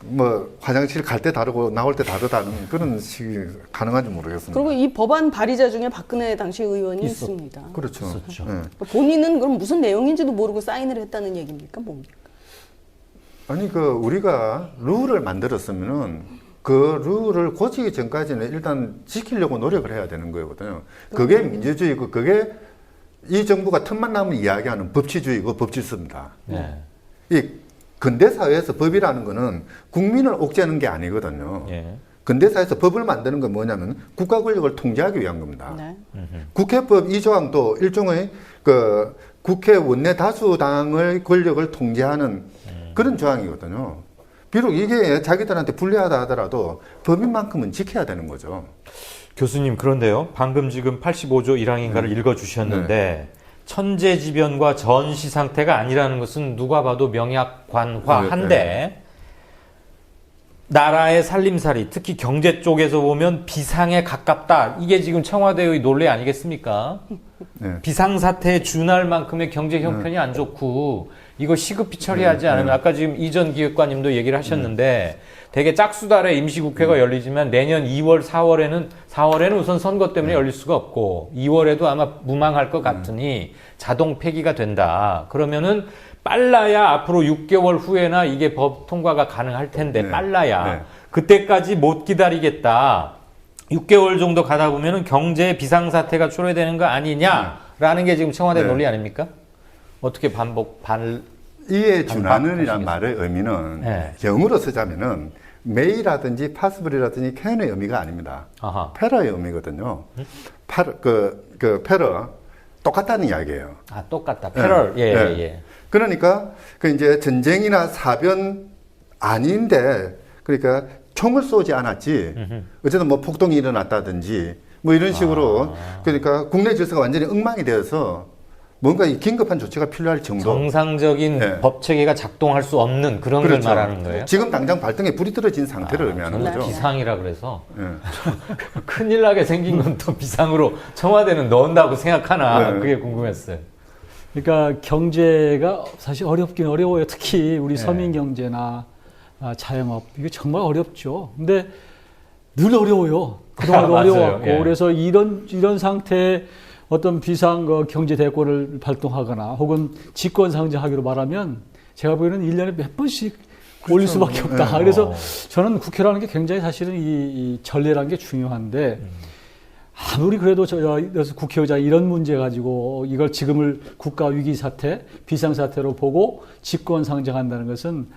뭐 화장실 갈 때 다르고 나올 때 다르다는 그런 식이 가능한지 모르겠습니다. 그리고 이 법안 발의자 중에 박근혜 당시 의원이 있습니다. 그렇죠. 있었죠. 예. 본인은 그럼 무슨 내용인지도 모르고 사인을 했다는 얘기입니까? 뭡니까? 아니 그 우리가 룰을 만들었으면은 그 룰을 고치기 전까지는 일단 지키려고 노력을 해야 되는 거거든요. 그게 민주주의고 그게 이 정부가 틈만 나면 이야기하는 법치주의고 법질서입니다. 네. 이 근대 사회에서 법이라는 거는 국민을 옥죄는 게 아니거든요. 예. 근대 사회에서 법을 만드는 건 뭐냐면 국가 권력을 통제하기 위한 겁니다. 네. 국회법 2조항도 일종의 그 국회 원내 다수당의 권력을 통제하는 그런 조항이거든요. 비록 이게 자기들한테 불리하다 하더라도 법인만큼은 지켜야 되는 거죠. 교수님, 그런데요. 방금 지금 85조 1항인가를 읽어주셨는데 천재지변과 전시 상태가 아니라는 것은 누가 봐도 명약관화한데 나라의 살림살이, 특히 경제 쪽에서 보면 비상에 가깝다. 이게 지금 청와대의 논리 아니겠습니까? 네. 비상사태에 준할 만큼의 경제 형편이 안 좋고 이거 시급히 처리하지 않으면 아까 지금 이전 기획관님도 얘기를 하셨는데 되게 짝수달에 임시국회가 열리지만 내년 2월, 4월에는 우선 선거 때문에 열릴 수가 없고 2월에도 아마 무망할 것 같으니 자동 폐기가 된다. 그러면은 빨라야 앞으로 6개월 후에나 이게 법 통과가 가능할 텐데 네. 빨라야 네. 그때까지 못 기다리겠다. 6개월 정도 가다 보면은 경제 비상사태가 초래되는 거 아니냐라는 게 지금 청와대 네. 논리 아닙니까? 어떻게 이에 준하는이란 반박하시겠어요? 말의 의미는 네. 영어로 쓰자면은 메이라든지 파스블이라든지 캔의 의미가 아닙니다. 아하. 페러의 의미거든요. 페러 똑같다는 이야기예요. 아, 똑같다. 패럴. 예, 네. 예. 그러니까 그 이제 전쟁이나 사변 아닌데 그러니까 총을 쏘지 않았지. 어쨌든 뭐 폭동이 일어났다든지 뭐 이런 식으로 그러니까 국내 질서가 완전히 엉망이 되어서 뭔가 이 긴급한 조치가 필요할 정도. 정상적인 네. 법 체계가 작동할 수 없는 그런 그렇죠. 걸 말하는 거예요. 지금 당장 발등에 불이 떨어진 상태를 의미하는 저는 거죠. 비상이라 그래서 예. 큰일 나게 생긴 건 또 비상으로 청와대는 넣는다고 생각하나 네. 그게 궁금했어요. 그러니까 경제가 사실 어렵긴 어려워요. 특히 우리 네. 서민 경제나 자영업 이게 정말 어렵죠. 근데 늘 어려워요. 그동안도 맞아요. 어려웠고 예. 그래서 이런 상태에 어떤 비상 경제 대권을 발동하거나 혹은 집권 상정하기로 말하면 제가 보기에는 1년에 몇 번씩 올릴 수밖에 없다. 네. 그래서 저는 국회라는 게 굉장히 사실은 이 전례라는 게 중요한데 아무리 그래도 그래서 국회의장 이런 문제 가지고 이걸 지금을 국가 위기 사태, 비상 사태로 보고 집권 상정한다는 것은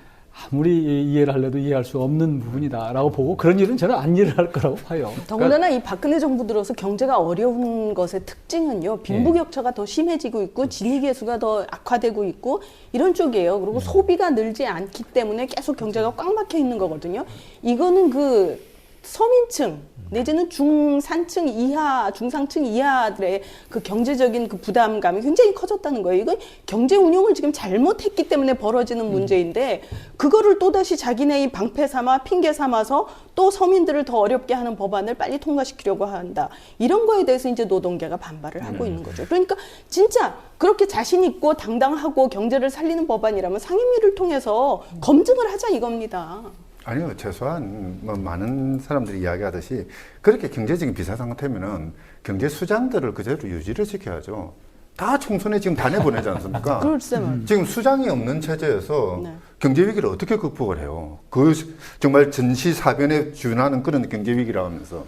아무리 이해를 하려도 이해할 수 없는 부분이다라고 보고 그런 일은 저는 안 일어날 거라고 봐요. 더군다나 이 박근혜 정부 들어서 경제가 어려운 것의 특징은요. 빈부격차가 더 심해지고 있고 진위계수가 더 악화되고 있고 이런 쪽이에요. 그리고 소비가 늘지 않기 때문에 계속 경제가 꽉 막혀 있는 거거든요. 이거는 그 서민층 내지는 중산층 이하, 중상층 이하들의 그 경제적인 그 부담감이 굉장히 커졌다는 거예요. 이건 경제 운용을 지금 잘못했기 때문에 벌어지는 문제인데 그거를 또다시 자기네 방패 삼아 핑계 삼아서 또 서민들을 더 어렵게 하는 법안을 빨리 통과시키려고 한다. 이런 거에 대해서 이제 노동계가 반발을 하고 있는 거죠. 그러니까 진짜 그렇게 자신 있고 당당하고 경제를 살리는 법안이라면 상임위를 통해서 검증을 하자 이겁니다. 아니요, 최소한 뭐 많은 사람들이 이야기하듯이 그렇게 경제적인 비상 상태면은 경제 수장들을 그대로 유지를 시켜야죠. 다 총선에 지금 다 내보내지 않습니까? 글쎄 말이죠. 지금 수장이 없는 체제에서 네. 경제 위기를 어떻게 극복을 해요? 그 정말 전시사변에 준하는 그런 경제 위기라고 하면서.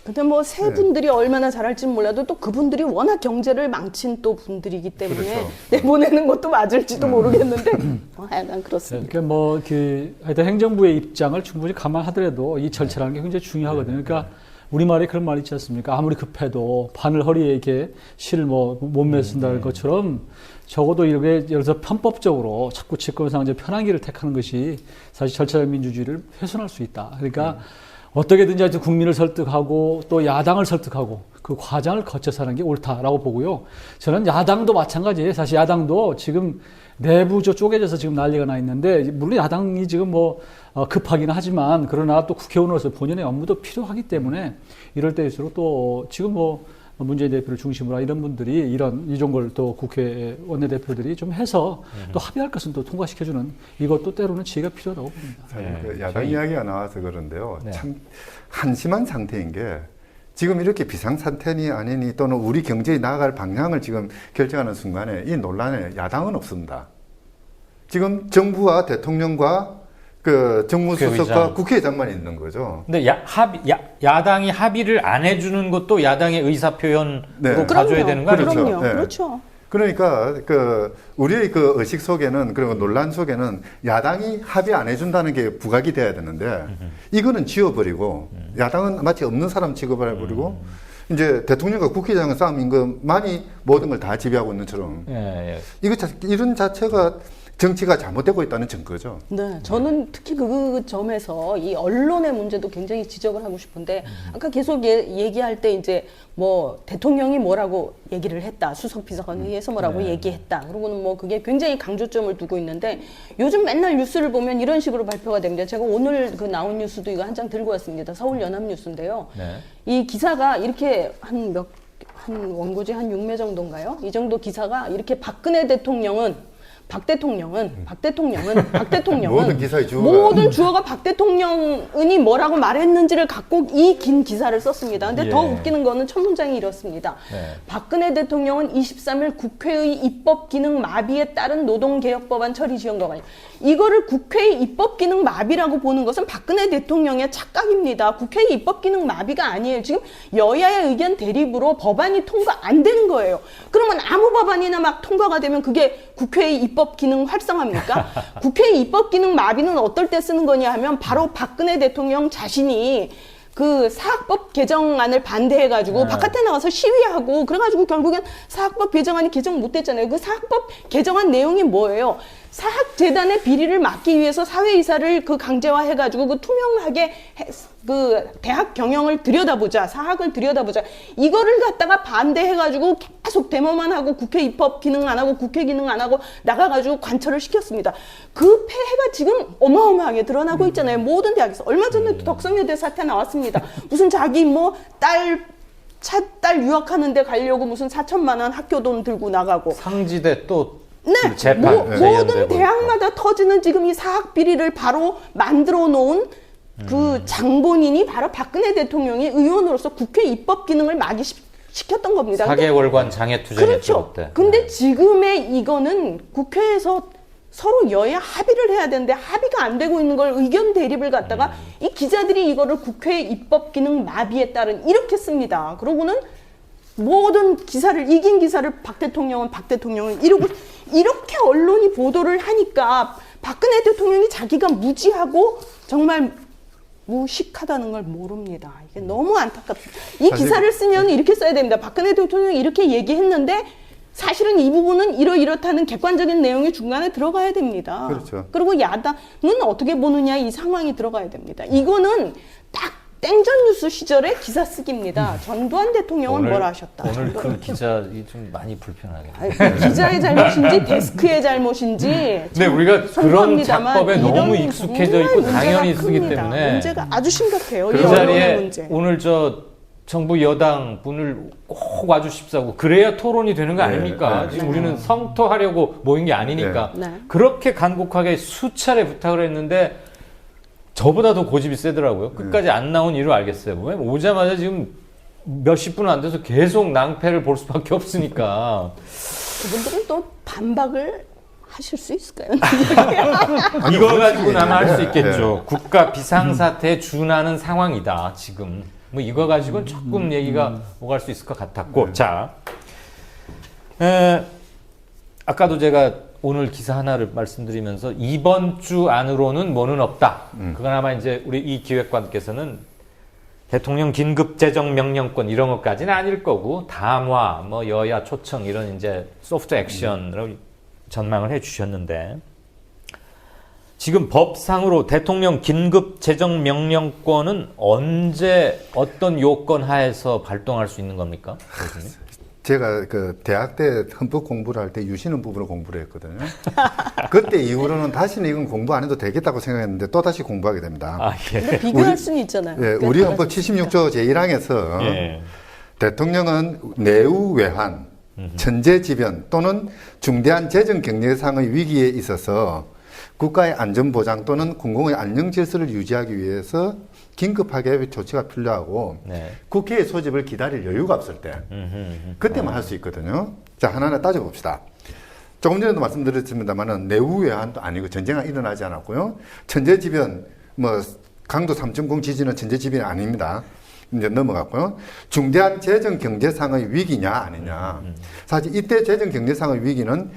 근데 뭐 세 네. 분들이 얼마나 잘할지는 몰라도 또 그분들이 워낙 경제를 망친 또 분들이기 때문에 그렇죠. 내보내는 것도 맞을지도 모르겠는데 하여간 그렇습니다. 그러니까 뭐 하여튼 행정부의 입장을 충분히 감안하더라도 이 절차라는 게 굉장히 중요하거든요. 그러니까 우리말에 그런 말 있지 않습니까? 아무리 급해도 바늘 허리에 이렇게 실을 몸매에 쓴다는 것처럼 적어도 이렇게 예를 들어서 편법적으로 자꾸 집권상정 편한 길을 택하는 것이 사실 절차적 민주주의를 훼손할 수 있다. 그러니까 어떻게든지 하여튼 국민을 설득하고 또 야당을 설득하고 그 과정을 거쳐서 하는 게 옳다라고 보고요. 저는 야당도 마찬가지예요. 사실 야당도 지금 내부 쪼개져서 지금 난리가 나 있는데 물론 야당이 지금 급하기는 하지만 그러나 또 국회의원으로서 본연의 업무도 필요하기 때문에 이럴 때일수록 또 지금 문재인 대표를 중심으로 이런 분들이 이런 걸 또 국회 원내대표들이 좀 해서 또 합의할 것은 또 통과시켜주는 이것도 때로는 지혜가 필요하다고 봅니다. 네. 그 야당 이야기가 나와서 그런데요. 네. 참 한심한 상태인 게 지금 이렇게 비상 상태니 아니니 또는 우리 경제에 나아갈 방향을 지금 결정하는 순간에 이 논란에 야당은 없습니다. 지금 정부와 대통령과 그 정무수석과 국회의장만 있는 거죠. 근데 야당이 합의를 안 해주는 것도 야당의 의사 표현으로 네. 봐줘야 되는 거 아니죠? 그럼요. 네. 그렇죠. 그러니까 우리의 그 의식 속에는 그리고 논란 속에는 야당이 합의 안 해준다는 게 부각이 돼야 되는데 이거는 지워버리고 야당은 마치 없는 사람 취급을 해버리고 이제 대통령과 국회의장의 싸움인 것만이 모든 걸 다 지배하고 있는 것처럼 예. 이런 자체가 정치가 잘못되고 있다는 증거죠. 네, 저는 특히 그 점에서 이 언론의 문제도 굉장히 지적을 하고 싶은데 아까 계속 얘기할 때 이제 뭐 대통령이 뭐라고 얘기를 했다, 수석 비서관 회의에서 뭐라고 얘기했다, 그리고는 뭐 그게 굉장히 강조점을 두고 있는데 요즘 맨날 뉴스를 보면 이런 식으로 발표가 됩니다. 제가 오늘 그 나온 뉴스도 이거 한 장 들고 왔습니다. 서울 연합뉴스인데요. 네. 이 기사가 이렇게 한 원고지 한 6매 정도인가요? 이 정도 기사가 이렇게 박 대통령은 모든 기사의 주어가 모든 주어가 박 대통령이 뭐라고 말했는지를 갖고 이 긴 기사를 썼습니다. 근데 더 예. 웃기는 거는 첫 문장이 이렇습니다. 네. 박근혜 대통령은 23일 국회의 입법 기능 마비에 따른 노동개혁법안 처리 지연 법안. 이거를 국회의 입법 기능 마비라고 보는 것은 박근혜 대통령의 착각입니다. 국회의 입법 기능 마비가 아니에요. 지금 여야의 의견 대립으로 법안이 통과 안 된 거예요. 그러면 아무 법안이나 막 통과가 되면 그게 국회의 입법 기능 활성화입니까? 국회의 입법 기능 마비는 어떨 때 쓰는 거냐 하면 바로 박근혜 대통령 자신이 그 사학법 개정안을 반대해가지고 바깥에 나가서 시위하고 그래가지고 결국엔 사학법 개정안이 개정 못됐잖아요. 그 사학법 개정안 내용이 뭐예요? 사학재단의 비리를 막기 위해서 사회이사를 그 강제화해가지고 그 투명하게 그 대학 경영을 들여다보자, 사학을 들여다보자, 이거를 갖다가 반대해가지고 계속 데모만 하고 국회 입법 기능 안 하고 국회 기능 안 하고 나가가지고 관철을 시켰습니다. 그 폐해가 지금 어마어마하게 드러나고 있잖아요. 모든 대학에서. 얼마 전에 덕성여대 사태 나왔습니다. 무슨 자기 뭐 딸 유학하는 데 가려고 무슨 4천만 원 학교 돈 들고 나가고. 상지대 또 네, 그 재판 모든 재연되고 대학마다 터지는 지금 이 사학 비리를 바로 만들어 놓은 그 장본인이 바로 박근혜 대통령이 의원으로서 국회 입법 기능을 마비시켰던 겁니다. 4개월간 장애 투쟁했죠. 그렇죠. 그때. 근데 지금의 이거는 국회에서 서로 여야 합의를 해야 되는데 합의가 안 되고 있는 걸 의견 대립을 갖다가 이 기자들이 이거를 국회 입법 기능 마비에 따른 이렇게 씁니다. 그러고는 모든 기사를 이긴 기사를 박 대통령은 이렇게 언론이 보도를 하니까 박근혜 대통령이 자기가 무지하고 정말 무식하다는 걸 모릅니다. 이게 너무 안타깝습니다. 이 기사를 쓰면 이렇게 써야 됩니다. 박근혜 대통령이 이렇게 얘기했는데 사실은 이 부분은 이렇다는 객관적인 내용이 중간에 들어가야 됩니다. 그렇죠. 그리고 야당은 어떻게 보느냐 이 상황이 들어가야 됩니다. 이거는 딱 땡전 뉴스 시절의 기사 쓰기입니다. 전두환 대통령은 뭘 하셨다. 오늘 그 기자이 좀 많이 불편하게. 아니, 기자의 잘못인지 데스크의 잘못인지. 네, 우리가 그런 송구합니다만 작법에 너무 이런 익숙해져 있고 정말 당연히 문제가 쓰기 큽니다. 때문에 문제가 아주 심각해요. 그 이 언론의 자리에 문제. 오늘 저 정부 여당 분을 꼭 와주십사고 그래야 토론이 되는 거 아닙니까? 네. 지금 우리는 성토하려고 모인 게 아니니까 네. 그렇게 간곡하게 수차례 부탁을 했는데 저보다 더 고집이 세더라고요. 끝까지 안 나온 이유를 알겠어요. 왜냐면 오자마자 지금 몇십 분 안 돼서 계속 낭패를 볼 수밖에 없으니까. 그분들은 또 반박을 하실 수 있을까요? 이거 가지고는 아마 할 수 있겠죠. 네. 국가 비상사태에 준하는 상황이다, 지금. 뭐 이거 가지고는 조금 얘기가 오갈 수 있을 것 같았고. 자, 아까도 제가 오늘 기사 하나를 말씀드리면서 이번 주 안으로는 뭐는 없다. 그건 아마 이제 우리 이 기획관께서는 대통령 긴급 재정 명령권 이런 것까지는 아닐 거고 담화, 뭐 여야 초청 이런 이제 소프트 액션으로 전망을 해 주셨는데 지금 법상으로 대통령 긴급 재정 명령권은 언제 어떤 요건 하에서 발동할 수 있는 겁니까? 교수님? 제가 그 대학 때 헌법 공부를 할 때 유시는 부분을 공부를 했거든요. 그때 이후로는 다시는 이건 공부 안 해도 되겠다고 생각했는데 또 다시 공부하게 됩니다. 아, 예. 근데 비교할 수는 있잖아요. 예, 우리 헌법 76조 제1항에서 예. 대통령은 내후 외환, 천재지변 또는 중대한 재정 경제상의 위기에 있어서 국가의 안전보장 또는 공공의 안녕질서를 유지하기 위해서 긴급하게 조치가 필요하고 네. 국회의 소집을 기다릴 여유가 없을 때 그때만 할 수 있거든요. 자, 하나하나 따져봅시다. 조금 전에도 말씀드렸습니다만 내후 외환도 아니고 전쟁은 일어나지 않았고요. 천재지변, 뭐 강도 3.0 지진은 천재지변이 아닙니다. 이제 넘어갔고요. 중대한 재정 경제상의 위기냐 아니냐. 사실 이때 재정 경제상의 위기는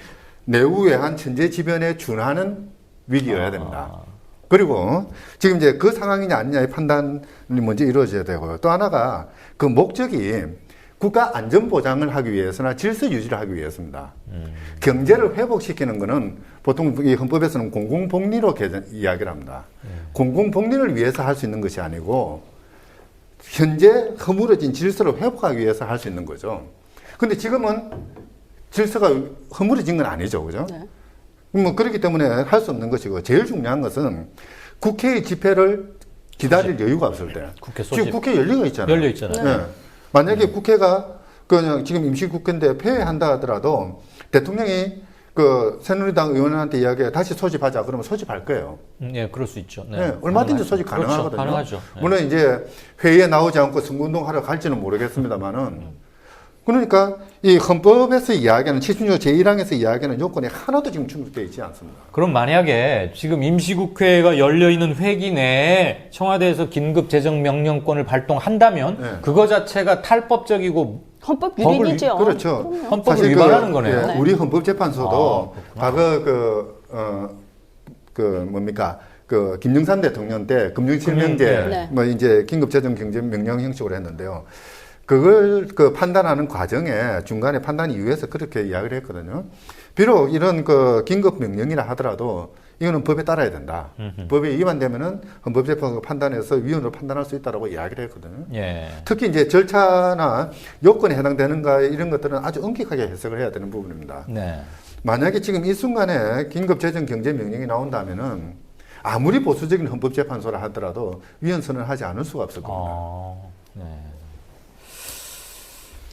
내후 외환 천재지변에 준하는 위기여야 됩니다. 그리고 지금 이제 그 상황이냐 아니냐의 판단이 먼저 이루어져야 되고요. 또 하나가 그 목적이 국가 안전 보장을 하기 위해서나 질서 유지를 하기 위해서입니다. 경제를 회복시키는 것은 보통 이 헌법에서는 공공복리로 이야기를 합니다. 공공복리를 위해서 할 수 있는 것이 아니고 현재 허물어진 질서를 회복하기 위해서 할 수 있는 거죠. 근데 지금은 질서가 허물어진 건 아니죠. 그죠? 네. 뭐 그렇기 때문에 할 수 없는 것이고 제일 중요한 것은 국회의 집회를 기다릴 여유가 없을 때. 국회 소집. 지금 국회 열려 있잖아요. 열려 있잖아요. 네. 만약에 국회가 그냥 지금 임시국회인데 폐회한다 하더라도 대통령이 그 새누리당 의원한테 이야기해 다시 소집하자 그러면 소집할 거예요. 예, 그럴 수 있죠. 네. 네, 얼마든지 소집 그렇죠. 가능하거든요. 가능하죠. 네. 물론 이제 회의에 나오지 않고 선거운동 하러 갈지는 모르겠습니다만은 그러니까 이 헌법에서 이야기하는 76조 제1항에서 이야기하는 요건이 하나도 지금 충족되어 있지 않습니다. 그럼 만약에 지금 임시국회가 열려있는 회기 내에 청와대에서 긴급 재정 명령권을 발동한다면 네. 그거 자체가 탈법적이고 헌법 법을 유린이죠. 그렇죠. 헌법을 사실 위반하는 거네요. 예, 네. 우리 헌법재판소도 아, 과거 그 김영삼 대통령 때 금융실명제 네. 뭐 이제 긴급재정 경제 명령 형식으로 했는데요. 그걸 그 판단하는 과정에 중간에 판단 이후에서 그렇게 이야기를 했거든요. 비록 이런 그 긴급 명령이라 하더라도 이거는 법에 따라야 된다. 법에 위반되면은 헌법재판소가 판단해서 위헌으로 판단할 수 있다라고 이야기를 했거든요. 예. 특히 이제 절차나 요건에 해당되는가 이런 것들은 아주 엄격하게 해석을 해야 되는 부분입니다. 네. 만약에 지금 이 순간에 긴급 재정 경제 명령이 나온다면은 아무리 보수적인 헌법재판소라 하더라도 위헌 선언하지 않을 수가 없을 겁니다. 네.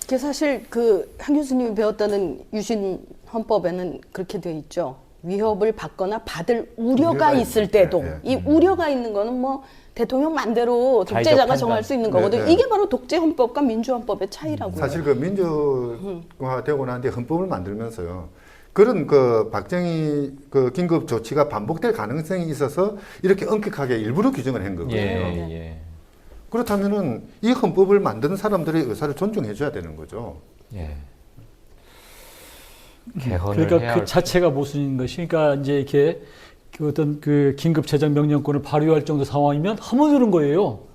그게 사실 그 한 교수님이 배웠다는 유신 헌법에는 그렇게 돼 있죠. 위협을 받거나 받을 우려가 우려가 있을 있을 때도 때, 이 우려가 있는 거는 뭐 대통령 맘대로 자의적 독재자가 판단. 정할 수 있는 거거든요. 네, 네. 이게 바로 독재 헌법과 민주 헌법의 차이라고요. 사실 그 민주화되고 난 뒤에 헌법을 만들면서요. 그런 그 박정희 그 긴급 조치가 반복될 가능성이 있어서 이렇게 엄격하게 일부러 규정을 한 거거든요. 예. 그렇다면은 이 헌법을 만드는 사람들의 의사를 존중해 줘야 되는 거죠. 예. 개헌을 그러니까 해야 그 할 자체가 모순인 것이, 그러니까 이제 이렇게 그 어떤 그 긴급 재정 명령권을 발휘할 정도 상황이면 허물는 거예요. 어?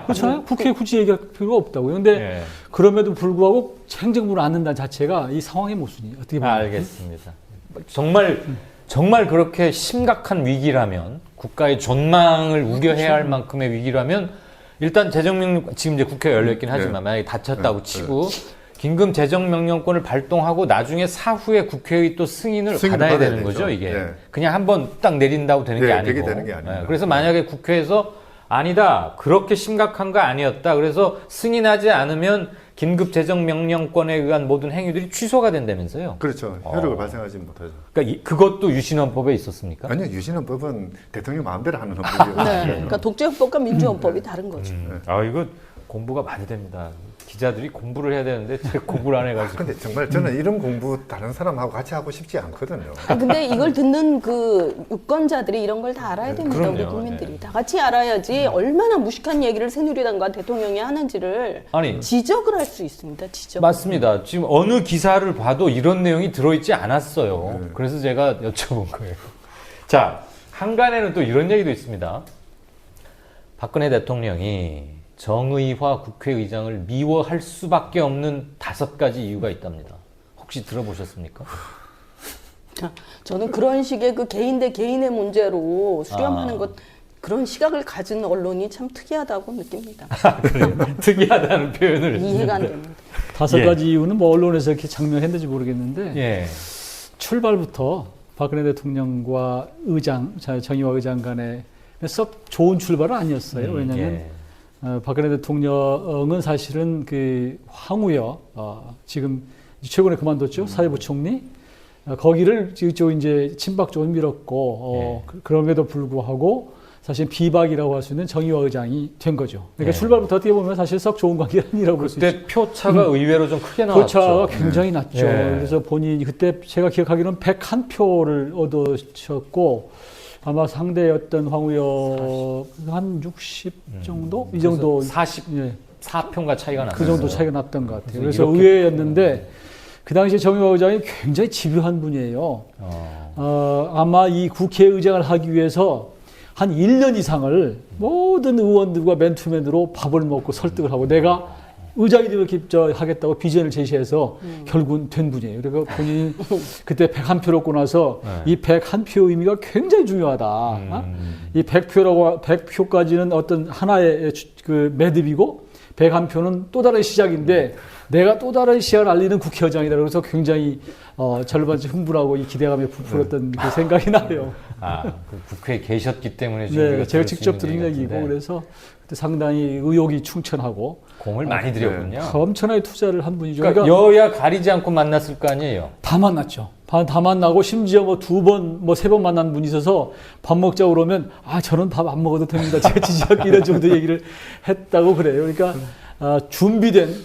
그렇잖아요. 국회에 굳이 얘기할 필요가 없다고요. 근데 예. 그럼에도 불구하고 행정부를 안는다는 자체가 이 상황의 모순이에요. 어떻게 보면. 알겠습니다. 정말 그렇게 심각한 위기라면, 국가의 존망을 우려해야 할 만큼의 위기라면, 일단 재정명령, 지금 이제 국회가 열려있긴 하지만, 만약에 다쳤다고 치고, 긴급 재정명령권을 발동하고 나중에 사후에 국회의 또 승인을 받아야 되는 되죠. 거죠, 이게. 예. 그냥 한번 딱 내린다고 되는 게 예, 아니고. 그게 되는 게 아닙니다. 그래서 만약에 국회에서 아니다, 그렇게 심각한 거 아니었다, 그래서 승인하지 않으면 긴급 재정명령권에 의한 모든 행위들이 취소가 된다면서요? 그렇죠. 효력을 발생하지 못하죠. 그러니까 그것도 유신헌법에 있었습니까? 아니요, 유신헌법은 대통령 마음대로 하는 헌법이에요. 네. 그러니까 독재 헌법과 민주 헌법이 다른 거죠. 이거 공부가 많이 됩니다. 기자들이 공부를 해야 되는데 제가 공부를 안 해가지고. 근데 정말 저는 이런 공부 다른 사람하고 같이 하고 싶지 않거든요. 근데 이걸 듣는 그 유권자들이 이런 걸 다 알아야 됩니다. 그럼요. 우리 국민들이 네. 다 같이 알아야지 얼마나 무식한 얘기를 새누리당과 대통령이 하는지를 아니, 지적을 할 수 있습니다. 지적. 맞습니다. 지금 어느 기사를 봐도 이런 내용이 들어있지 않았어요. 그래서 제가 여쭤본 거예요. 자, 한간에는 또 이런 얘기도 있습니다. 박근혜 대통령이 정의화 국회의장을 미워할 수밖에 없는 5가지 이유가 있답니다. 혹시 들어보셨습니까? 저는 그런 식의 그 개인 대 개인의 문제로 수렴하는 것, 그런 시각을 가진 언론이 참 특이하다고 느낍니다. 그래요? 특이하다는 표현을 이해가 안 했는데. 됩니다. 5가지 이유는 뭐 언론에서 이렇게 장명했는지 모르겠는데, 예. 출발부터 박근혜 대통령과 정의화 의장 간에 썩 좋은 출발은 아니었어요. 왜냐하면 예. 박근혜 대통령은 사실은 그 황우여 지금 최근에 그만뒀죠. 사회부총리 거기를 이쪽 이제 친박 쪽은 밀었고 그럼에도 불구하고 사실 비박이라고 할 수 있는 정의화 의장이 된 거죠. 그러니까 출발부터 어떻게 보면 사실 썩 좋은 관계가 아니라고 볼 수 있죠. 그때 표차가 의외로 좀 크게 나왔죠. 표차가 굉장히 낮죠. 예. 그래서 본인이 그때 제가 기억하기로는 101표를 얻으셨고 아마 상대였던 황우여 한 60 정도? 이 정도. 44표인가 차이가 났어요. 그 정도 차이가 났던 것 같아요. 그래서 이렇게- 의외였는데 그 당시에 정의화 의장이 굉장히 집요한 분이에요. 아마 이 국회의장을 하기 위해서 한 1년 이상을 모든 의원들과 맨투맨으로 밥을 먹고 설득을 하고 내가 의장이 되면 이렇게 하겠다고 비전을 제시해서 결국은 된 분이에요. 그러니까 본인이 그때 101표를 얻고 나서 이 101표 의미가 굉장히 중요하다. 이 100표까지는 어떤 하나의 그 매듭이고 101표는 또 다른 시작인데 내가 또 다른 시작을 알리는 국회의장이다. 그래서 굉장히 절반씩 흥분하고 이 기대감에 부풀었던 그 생각이 나요. 그 국회에 계셨기 때문에 지금 네, 우리가 제가 들을 수 직접 있는 들은 얘기 얘기고 같은데 그래서 그때 상당히 의욕이 충천하고 공을 많이 들였군요. 엄청나게 투자를 한 분이죠. 그러니까 여야 가리지 않고 만났을 거 아니에요. 다 만났죠. 다 만나고 심지어 뭐 2번, 뭐 3번 만난 분이 있어서 밥 먹자고 그러면 저는 밥 안 먹어도 됩니다. 제가 지지하기 이런 정도 얘기를 했다고 그래요. 그러니까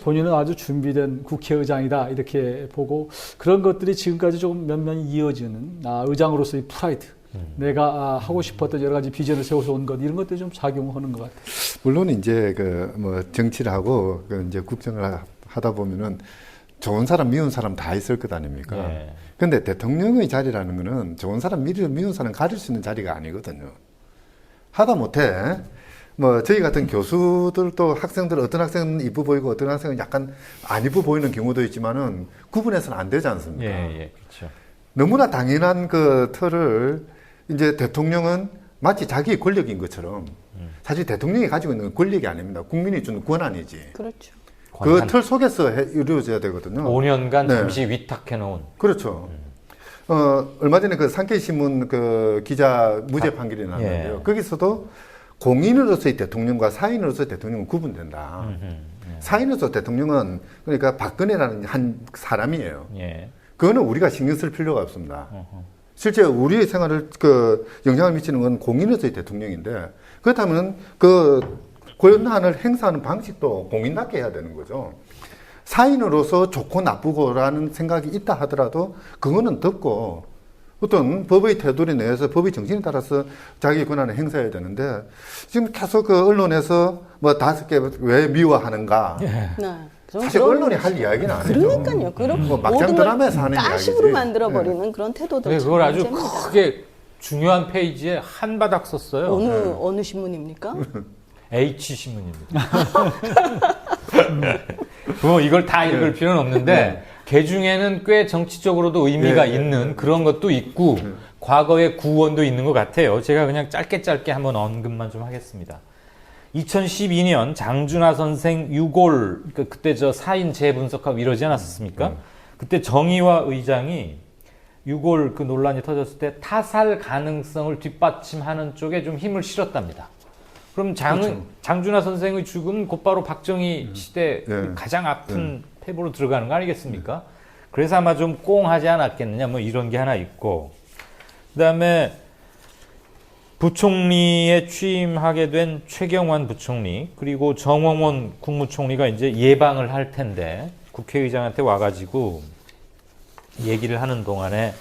본인은 아주 준비된 국회의장이다 이렇게 보고 그런 것들이 지금까지 좀 면면이 이어지는 의장으로서의 프라이드. 내가 하고 싶었던 여러 가지 비전을 세워서 온 것 이런 것들이 좀 작용하는 것 같아요. 물론 이제 그 뭐 정치를 하고 그 이제 국정을 하다 보면은 좋은 사람 미운 사람 다 있을 것 아닙니까? 네. 근데 대통령의 자리라는 거는 좋은 사람 미운 사람 가릴 수 있는 자리가 아니거든요. 하다못해 뭐 저희 같은 교수들도 학생들 어떤 학생은 이뻐 보이고 어떤 학생은 약간 안 이뻐 보이는 경우도 있지만은 구분해서는 안 되지 않습니까? 예, 그렇죠. 너무나 당연한 그 틀을 이제 대통령은 마치 자기의 권력인 것처럼 사실 대통령이 가지고 있는 건 권력이 아닙니다. 국민이 주는 권한이지. 그렇죠. 그 틀 속에서 이루어져야 되거든요. 5년간 네. 잠시 위탁해 놓은. 그렇죠. 얼마 전에 그 산케이신문 그 기자 무죄 판결이 났는데요. 예. 거기서도 공인으로서의 대통령과 사인으로서의 대통령은 구분된다. 사인으로서 대통령은 그러니까 박근혜라는 한 사람이에요. 예. 그거는 우리가 신경 쓸 필요가 없습니다. 실제 우리의 생활을 그 영향을 미치는 건 공인으로서의 대통령인데 그렇다면 그 권한을 행사하는 방식도 공인답게 해야 되는 거죠. 사인으로서 좋고 나쁘고라는 생각이 있다 하더라도 그거는 듣고 어떤 법의 테두리 내에서 법의 정신에 따라서 자기 권한을 행사해야 되는데 지금 계속 그 언론에서 뭐 5개 왜 미워하는가. 네. 사실 언론이 할 이야기는 아니죠. 그러니까요. 그런 뭐 막장 모든 드라마에서 걸 하는 가식으로 이야기지. 만들어버리는 그런 태도들. 네, 그걸 아주 문제입니다. 크게 중요한 페이지에 한 바닥 썼어요. 어느 신문입니까? H 신문입니다. 뭐 이걸 다 읽을 필요는 없는데 그 중에는 꽤 정치적으로도 의미가 있는 그런 것도 있고 과거의 구원도 있는 것 같아요. 제가 그냥 짧게 한번 언급만 좀 하겠습니다. 2012년 장준하 선생 유골 그때 저 사인 재분석하고 이러지 않았습니까? 그때 정의화 의장이 유골 그 논란이 터졌을 때 타살 가능성을 뒷받침하는 쪽에 좀 힘을 실었답니다. 그럼 장준하 선생의 죽음은 곧바로 박정희 시대 가장 아픈 패보로 들어가는 거 아니겠습니까? 그래서 아마 좀 꽁하지 않았겠느냐 뭐 이런 게 하나 있고 그다음에 부총리에 취임하게 된 최경환 부총리 그리고 정홍원 국무총리가 이제 예방을 할 텐데 국회의장한테 와가지고 얘기를 하는 동안에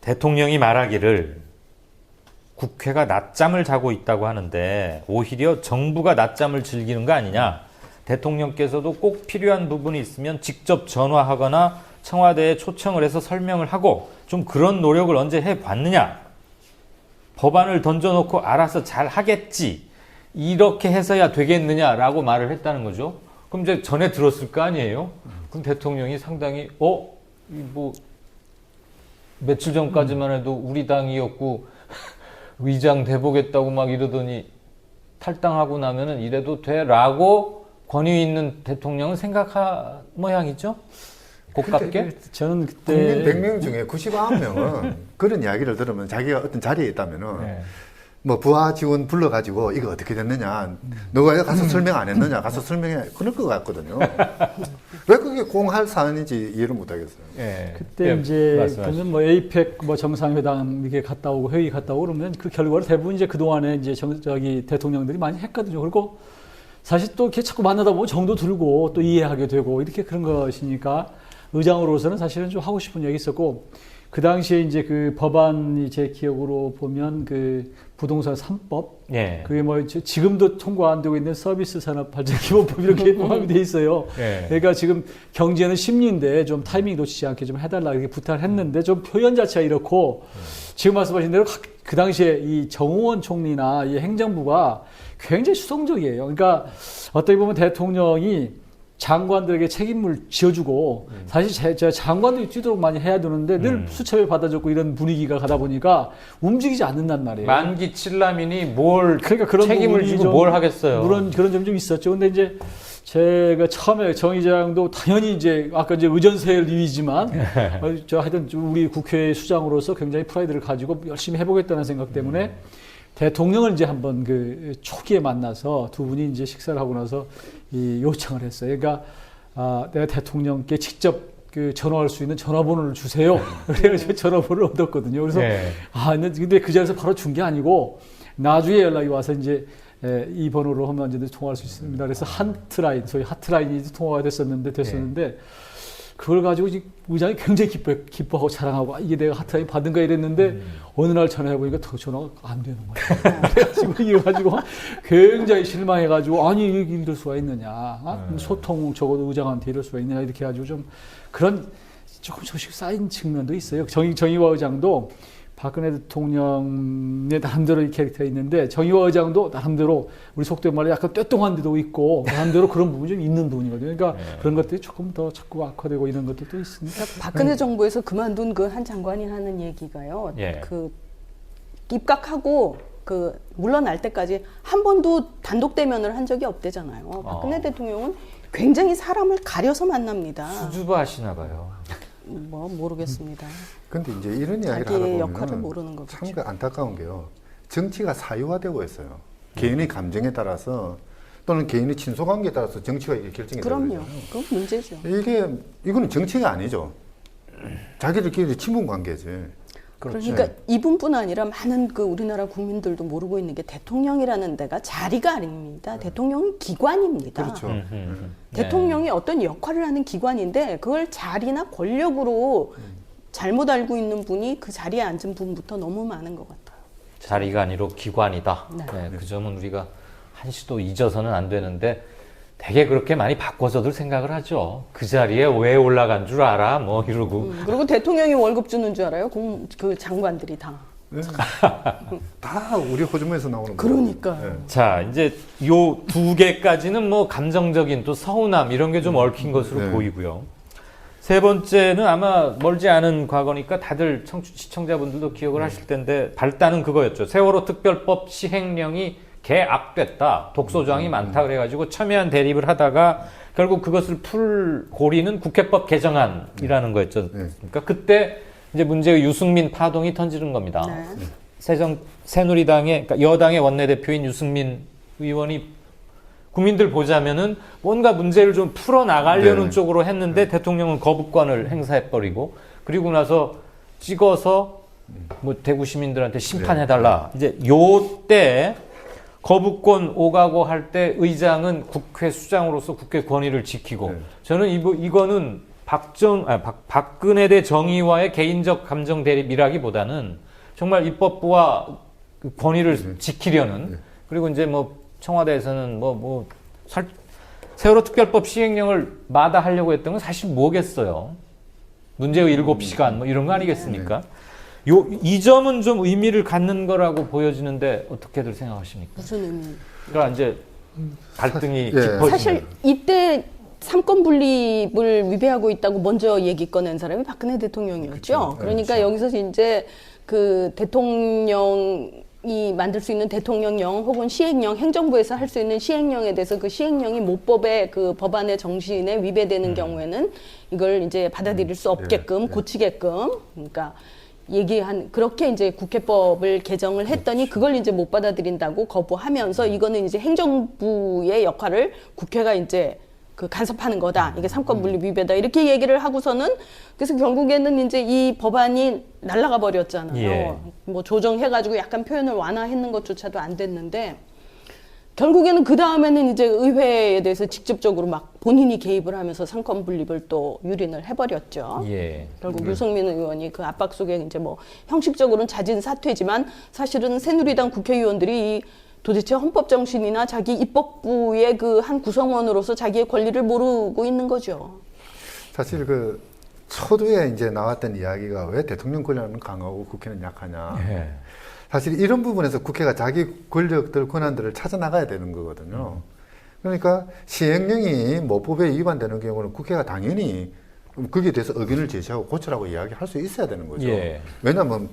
대통령이 말하기를 국회가 낮잠을 자고 있다고 하는데 오히려 정부가 낮잠을 즐기는 거 아니냐. 대통령께서도 꼭 필요한 부분이 있으면 직접 전화하거나 청와대에 초청을 해서 설명을 하고 좀 그런 노력을 언제 해봤느냐. 법안을 던져놓고 알아서 잘 하겠지. 이렇게 해서야 되겠느냐라고 말을 했다는 거죠. 그럼 이제 전에 들었을 거 아니에요? 그럼 대통령이 상당히 뭐 며칠 전까지만 해도 우리 당이었고 의장 돼보겠다고 막 이러더니 탈당하고 나면은 이래도 돼라고 권위 있는 대통령은 생각한 모양이죠. 고깝게. 저는 그때 국민 100명 중에 99명은 그런 이야기를 들으면 자기가 어떤 자리에 있다면은 뭐 부하 직원 불러가지고 이거 어떻게 됐느냐, 너가 가서 설명 안 했느냐, 가서 설명해, 그럴 것 같거든요. 왜 그게 공할 사안인지 이해를 못 하겠어요. 그때 이제 보면 뭐 에이펙 뭐 정상회담 이렇게 갔다 오고 회의 갔다 오고 그러면 그 결과를 대부분 이제 그 동안에 이제 저기 대통령들이 많이 했거든요. 그리고 사실 또 이렇게 자꾸 만나다 보면 정도 들고 또 이해하게 되고 이렇게 그런 것이니까 의장으로서는 사실은 좀 하고 싶은 얘기 있었고 그 당시에 이제 그 법안이 제 기억으로 보면 그 부동산 3법 그게 뭐 지금도 통과 안 되고 있는 서비스 산업 발전 기본법 이렇게 포함이 돼 있어요. 그러니까 지금 경제는 심리인데 좀 타이밍 놓치지 않게 좀 해달라 이렇게 부탁을 했는데 좀 표현 자체가 이렇고 지금 말씀하신 대로 그 당시에 이 정홍원 총리나 이 행정부가 굉장히 수동적이에요. 그러니까 어떻게 보면 대통령이 장관들에게 책임을 지어주고 사실 제 장관들이 뛰도록 많이 해야 되는데 늘 수첩에 받아줬고 이런 분위기가 가다 보니까 움직이지 않는단 말이에요. 만기 칠남이니 뭘 그러니까 그런 책임을 지고 뭘 하겠어요. 물론 그런 점 좀 있었죠. 근데 이제 제가 처음에 정 의장도 당연히 이제 아까 이제 의전세일이지만 저 하여튼 우리 국회 수장으로서 굉장히 프라이드를 가지고 열심히 해보겠다는 생각 때문에 대통령을 이제 한번 그 초기에 만나서 두 분이 이제 식사를 하고 나서 이 요청을 했어요. 그러니까 내가 대통령께 직접 그 전화할 수 있는 전화번호를 주세요. 그래서 전화번호를 얻었거든요. 그래서 근데 그 자리에서 바로 준 게 아니고 나중에 연락이 와서 이제 이 번호로 하면 언제든지 통화할 수 있습니다. 그래서 한트라인, 소위 하트라인이 통화가 됐었는데 그걸 가지고 의장이 굉장히 기뻐하고 자랑하고 이게 내가 하트라인 받은 거야 이랬는데 어느 날 전화해보니까 더 전화가 안 되는 거예요. 그래가지고 이래가지고 굉장히 실망해가지고 아니 이럴 수가 있느냐. 소통 적어도 의장한테 이럴 수가 있느냐 이렇게 해가지고 좀 그런 조금씩 쌓인 측면도 있어요. 정의화 의장도 박근혜 대통령의 나름대로 이 캐릭터가 있는데 정의화 의장도 나름대로 우리 속된 말로 약간 떼뚱한 데도 있고 나름대로 그런 부분이 좀 있는 부분이거든요. 그러니까 그런 것들이 조금 더 자꾸 악화되고 이런 것들도 있습니다. 그러니까 박근혜 정부에서 그만둔 그 한 장관이 하는 얘기가요. 예. 그 입각하고 그 물러날 때까지 한 번도 단독 대면을 한 적이 없대잖아요. 박근혜 대통령은 굉장히 사람을 가려서 만납니다. 수줍어 하시나 봐요. 뭐 모르겠습니다. 근데 이제 이런 이야기를 하다 자기의 보면 역할을 모르는 거겠죠. 참 안타까운 게요. 정치가 사유화되고 있어요. 개인의 감정에 따라서 또는 개인의 친소관계에 따라서 정치가 이게 결정이 되는 그럼요. 거잖아요. 그건 문제죠. 이거는 정치가 아니죠. 자기들끼리 친분 관계지. 그러니까 이분뿐 아니라 많은 그 우리나라 국민들도 모르고 있는 게 대통령이라는 데가 자리가 아닙니다. 대통령은 기관입니다. 그렇죠. 대통령이 어떤 역할을 하는 기관인데 그걸 자리나 권력으로 잘못 알고 있는 분이 그 자리에 앉은 분부터 너무 많은 것 같아요. 자리가 아니라 기관이다. 네. 네, 그 점은 우리가 한시도 잊어서는 안 되는데 되게 그렇게 많이 바꿔서들 생각을 하죠. 그 자리에 왜 올라간 줄 알아? 뭐 이러고. 그리고 대통령이 월급 주는 줄 알아요? 그 장관들이 다. 네. 다 우리 호주머니에서 나오는 거예요. 그러니까요. 네. 자, 이제 요 두 개까지는 뭐 감정적인 또 서운함 이런 게 좀 얽힌 것으로 네. 보이고요. 세 번째는 아마 멀지 않은 과거니까 다들 시청자분들도 기억을 하실 텐데 발단은 그거였죠. 세월호 특별법 시행령이 개악됐다. 독소조항이 많다 그래가지고 첨예한 대립을 하다가 결국 그것을 풀 고리는 국회법 개정안이라는 거였죠. 그러니까 그때 이제 문제의 유승민 파동이 터지는 겁니다. 네. 새누리당의 그러니까 여당의 원내대표인 유승민 의원이 국민들 보자면은 뭔가 문제를 좀 풀어 나가려는 네. 쪽으로 했는데 대통령은 거부권을 행사해버리고 그리고 나서 찍어서 뭐 대구 시민들한테 심판해달라. 이제 요때 거부권 오가고 할 때 의장은 국회 수장으로서 국회 권위를 지키고 네. 저는 이거는 박근혜 대 정의와의 개인적 감정 대립이라기보다는 정말 입법부와 그 권위를 지키려는 그리고 이제 뭐 청와대에서는 세월호 특별법 시행령을 마다하려고 했던 건 사실 뭐겠어요. 문제의 7시간 뭐 이런 거 아니겠습니까? 이 점은 좀 의미를 갖는 거라고 보여지는데 어떻게들 생각하십니까? 무슨 의미? 그러니까 이제 갈등이 예. 깊어지는 사실 이때 삼권 분립을 위배하고 있다고 먼저 얘기 꺼낸 사람이 박근혜 대통령이었죠. 그러니까 여기서 이제 그 대통령이 만들 수 있는 대통령령 혹은 시행령, 행정부에서 할 수 있는 시행령에 대해서 그 시행령이 모법의 그 법안의 정신에 위배되는 경우에는 이걸 이제 받아들일 수 없게끔 고치게끔 그러니까 그렇게 이제 국회법을 개정을 했더니 그걸 이제 못 받아들인다고 거부하면서 이거는 이제 행정부의 역할을 국회가 이제 그 간섭하는 거다. 이게 삼권 분립 위배다. 이렇게 얘기를 하고서는 그래서 결국에는 이제 이 법안이 날아가 버렸잖아요. 예. 뭐 조정해가지고 약간 표현을 완화했는 것조차도 안 됐는데 결국에는 그 다음에는 이제 의회에 대해서 직접적으로 막 본인이 개입을 하면서 삼권 분립을 또 유린을 해버렸죠. 예. 결국 유승민 의원이 그 압박 속에 이제 뭐 형식적으로는 자진 사퇴지만 사실은 새누리당 국회의원들이 도대체 헌법 정신이나 자기 입법부의 그 한 구성원으로서 자기의 권리를 모르고 있는 거죠. 사실 그 초두에 이제 나왔던 이야기가 왜 대통령 권력은 강하고 국회는 약하냐. 예. 사실 이런 부분에서 국회가 자기 권력들, 권한들을 찾아 나가야 되는 거거든요. 그러니까 시행령이 모법에 위반되는 경우는 국회가 당연히 거기에 대해서 의견을 제시하고 고치라고 이야기할 수 있어야 되는 거죠. 예. 왜냐하면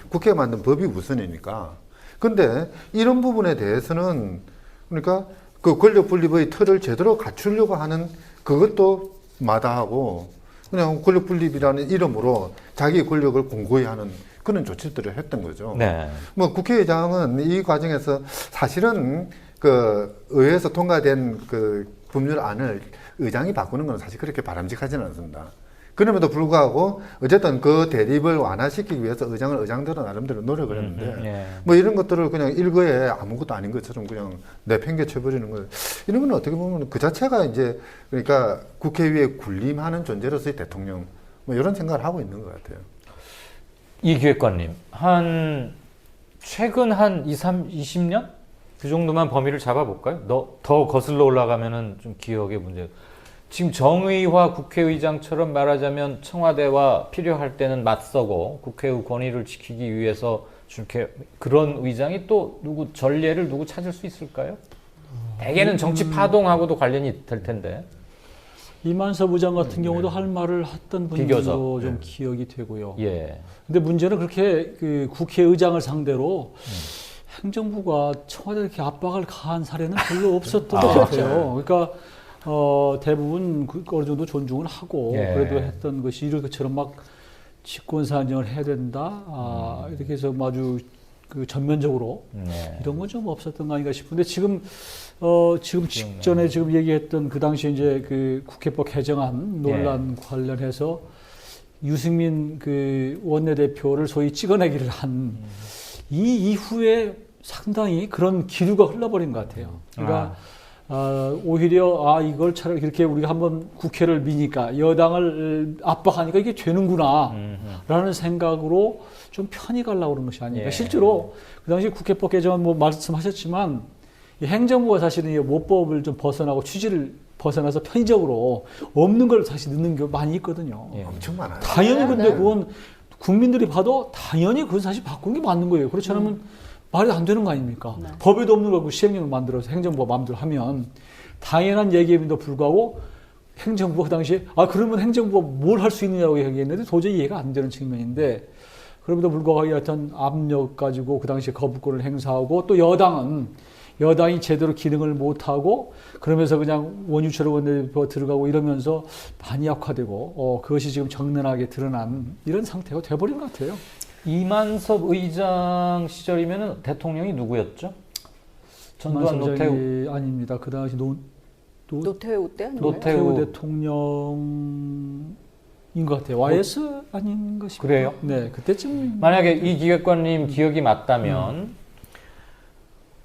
국회가 만든 법이 우선이니까. 근데 이런 부분에 대해서는 그러니까 그 권력 분립의 틀을 제대로 갖추려고 하는 그것도 마다하고 그냥 권력 분립이라는 이름으로 자기 권력을 공고히 하는 그런 조치들을 했던 거죠. 네. 뭐 국회의장은 이 과정에서 사실은 그 의회에서 통과된 그 법률안을 의장이 바꾸는 건 사실 그렇게 바람직하지는 않습니다. 그럼에도 불구하고 어쨌든 그 대립을 완화시키기 위해서 의장은 의장대로 나름대로 노력을 했는데 예. 뭐 이런 것들을 그냥 일거에 아무것도 아닌 것처럼 그냥 내팽개쳐버리는 거 이런 건 어떻게 보면 그 자체가 이제 그러니까 국회의회에 군림하는 존재로서의 대통령 뭐 이런 생각을 하고 있는 것 같아요. 이 기획관님, 최근 한 20년? 그 정도만 범위를 잡아볼까요? 더 거슬러 올라가면은 좀 기억의 문제. 지금 정의화 국회의장처럼 말하자면 청와대와 필요할 때는 맞서고 국회의 권위를 지키기 위해서 이렇게 그런 의장이 또 누구 전례를 누구 찾을 수 있을까요? 대개는 정치 파동하고도 관련이 될 텐데. 이만섭 의장 같은 경우도 할 말을 했던 분도 비교적. 좀 기억이 되고요. 예. 근데 문제는 그렇게 그 국회의장을 상대로 행정부가 청와대에 이렇게 압박을 가한 사례는 별로 없었던 것 같아요. 그러니까 대부분 어느 정도 존중을 하고 예. 그래도 했던 것이 이렇게처럼 막 집권사안정을 해야 된다. 이렇게 해서 아주 그 전면적으로 네. 이런 건 좀 없었던 거 아닌가 싶은데 지금 직전에 지금 얘기했던 그 당시에 이제 그 국회법 개정안 논란 관련해서 유승민 그 원내대표를 소위 찍어내기를 한 이 이후에 상당히 그런 기류가 흘러버린 것 같아요. 그러니까 오히려 이걸 차라리 이렇게 우리가 한번 국회를 미니까 여당을 압박하니까 이게 되는구나라는 생각으로 좀 편히 가려고 그런 것이 아닌가. 예. 실제로 그 당시 국회법 개정안 뭐 말씀하셨지만 이 행정부가 사실은 이 모법을 좀 벗어나고 취지를 벗어나서 편의적으로 없는 걸 사실 넣는 게 많이 있거든요. 예. 엄청 많아요. 당연히 근데 그건 국민들이 봐도 당연히 그건 사실 바꾸는 게 맞는 거예요. 그렇지 않으면 말이 안 되는 거 아닙니까? 법에도 없는 걸 시행령을 만들어서 행정부가 마음대로 하면 당연한 얘기임에도 불구하고 행정부가 그 당시에 그러면 행정부가 뭘 할 수 있느냐고 얘기했는데 도저히 이해가 안 되는 측면인데 그럼에도 불구하고 하여튼 압력 가지고 그 당시에 거부권을 행사하고 또 여당이 제대로 기능을 못하고 그러면서 그냥 원유철 원내대표 들어가고 이러면서 많이 약화되고 그것이 지금 정면하게 드러난 이런 상태가 돼버린 것 같아요. 이만섭 의장 시절이면 대통령이 누구였죠? 전두환 노태우 아닙니다. 그 당시 노태우 때? 노태우 대통령인 것 같아요. YS 아닌가 싶어요. 그래요? 네, 그때쯤 만약에 이 기획관님 기억이 맞다면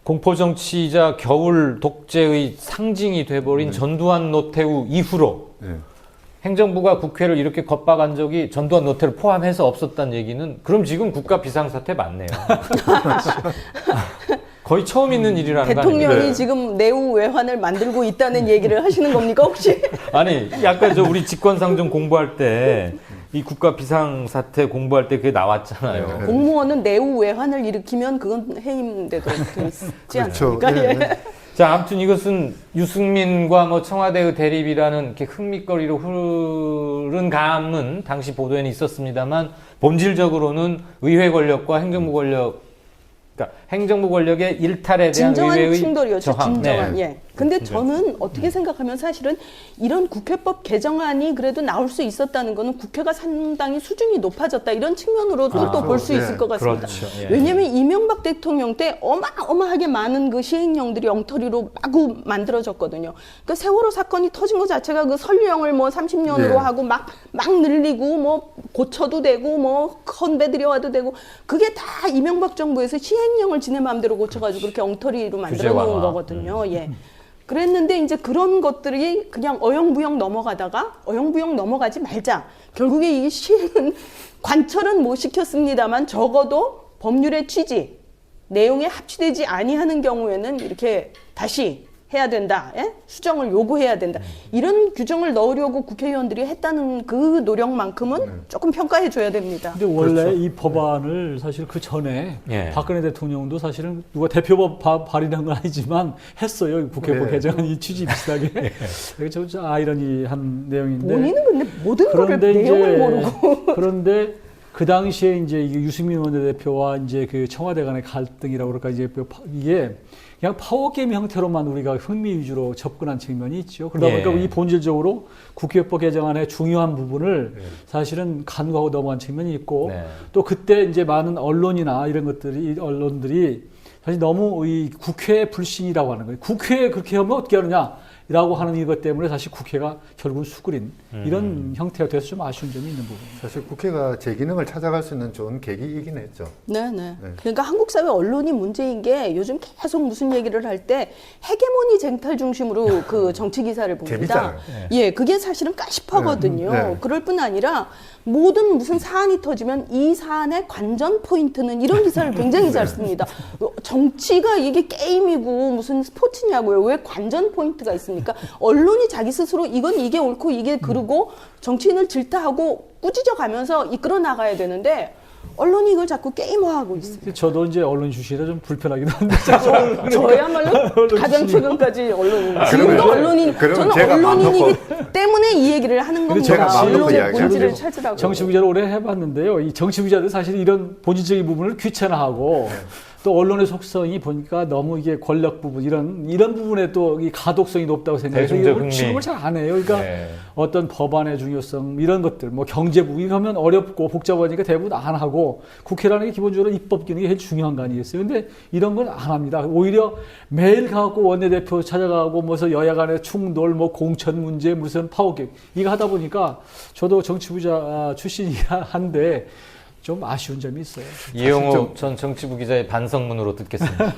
공포정치이자 겨울 독재의 상징이 돼버린 전두환 노태우 이후로 행정부가 국회를 이렇게 겁박한 적이 전두환 노태우를 포함해서 없었다는 얘기는 그럼 지금 국가 비상사태 맞네요. 거의 처음 있는 일이라는 거 아닙니까? 대통령이 지금 내후 외환을 만들고 있다는 얘기를 하시는 겁니까 혹시? 아니 약간 우리 직권상정 공부할 때 이 국가 비상사태 공부할 때 그게 나왔잖아요. 공무원은 내후 외환을 일으키면 그건 해임돼도 되지 그렇죠. 않습니까? 예, 예. 자, 아무튼 이것은 유승민과 뭐 청와대의 대립이라는 이렇게 흥미거리로 흐른 감은 당시 보도에는 있었습니다만 본질적으로는 의회 권력과 행정부 권력, 그러니까 행정부 권력의 일탈에 대한 진정한 의회의 충돌이었죠. 저항. 진정한. 네. 예. 근데 저는 어떻게 생각하면 사실은 이런 국회법 개정안이 그래도 나올 수 있었다는 거는 국회가 상당히 수준이 높아졌다 이런 측면으로도 또 볼 수 있을 것 같습니다. 그렇죠. 예. 왜냐하면 이명박 대통령 때 어마어마하게 많은 그 시행령들이 엉터리로 마구 만들어졌거든요. 그러니까 세월호 사건이 터진 것 자체가 그 설령을 뭐 30년으로 예. 하고 막 늘리고 뭐 고쳐도 되고 뭐 컨배 들여와도 되고 그게 다 이명박 정부에서 시행령을 지네 마음대로 고쳐가지고 그렇게 엉터리로 만들어 놓은 규제와. 거거든요. 예. 그랬는데 이제 그런 것들이 그냥 어영부영 넘어가지 말자. 결국에 이 시행은 관철은 못 시켰습니다만 적어도 법률의 취지, 내용에 합치되지 아니하는 경우에는 이렇게 다시 해야 된다. 예? 수정을 요구해야 된다. 이런 규정을 넣으려고 국회의원들이 했다는 그 노력만큼은 조금 평가해 줘야 됩니다. 근데 원래 그렇죠. 이 법안을 사실 그 전에 예. 박근혜 대통령도 사실은 누가 대표법 발의한 건 아니지만 했어요. 국회법 네. 개정안 이 취지 비슷하게. 이게 좀 아이러니한 내용인데. 본인은 근데 모든 거를 내용을 모르고. 그런데 그 당시에 이제 이게 유승민 원내대표와 이제 그 청와대 간의 갈등이라고 그럴까 이제 이게 그냥 파워게임 형태로만 우리가 흥미 위주로 접근한 측면이 있죠. 그러다 보니까 이 본질적으로 국회법 개정안의 중요한 부분을 사실은 간과하고 넘어간 측면이 있고 또 그때 이제 많은 언론이나 이런 언론들이 사실 너무 이 국회 불신이라고 하는 거예요. 국회에 그렇게 하면 어떻게 하느냐라고 하는 이것 때문에 사실 국회가 결국은 수그린 이런 형태가 돼서 좀 아쉬운 점이 있는 부분입니다. 사실 국회가 제 기능을 찾아갈 수 있는 좋은 계기이긴 했죠. 네. 그러니까 한국 사회 언론이 문제인 게 요즘 계속 무슨 얘기를 할 때 헤게모니 쟁탈 중심으로 그 정치 기사를 봅니다. 재밌잖아요. 예, 그게 사실은 까십하거든요. 네. 그럴 뿐 아니라 모든 무슨 사안이 터지면 이 사안의 관전 포인트는 이런 기사를 굉장히 잘 씁니다. 정치가 이게 게임이고 무슨 스포츠냐고요. 왜 관전 포인트가 있습니까? 보니까 언론이 자기 스스로 이게 옳고 이게 그르고 정치인을 질타하고 꾸짖어 가면서 이끌어 나가야 되는데 언론이 이걸 자꾸 게임화하고 있어요. 저도 이제 언론 주시라 좀 불편하기도 한데. 저야말로 가장 최근까지 언론인. 지금도 그러면- 언론인. 그러면 저는 제가 마음 언론인이기 때문에 이 얘기를 하는 겁니다. 제가 마음 놓고 언론의 이야기하죠. 본질을 찾으라고. 정치 부자를 오래 해봤는데요. 이 정치 부자들 사실 이런 본질적인 부분을 귀찮아하고 또 언론의 속성이 보니까 너무 이게 권력 부분 이런 부분에 또 이 가독성이 높다고 생각해서 대중적 이걸 흥미. 취급을 잘 안 해요. 그러니까 네. 어떤 법안의 중요성 이런 것들, 뭐 경제 부분 이거 하면 어렵고 복잡하니까 대부분 안 하고 국회라는 게 기본적으로 입법 기능이 제일 중요한 거 아니겠어요? 근데 이런 건 안 합니다. 오히려 매일 가고 원내대표 찾아가고 무슨 여야 간의 충돌, 뭐 공천 문제, 무슨 파워객 이거 하다 보니까 저도 정치 부자 출신이긴 한데 좀 아쉬운 점이 있어요. 이용호 전 정치부 기자의 반성문으로 듣겠습니다.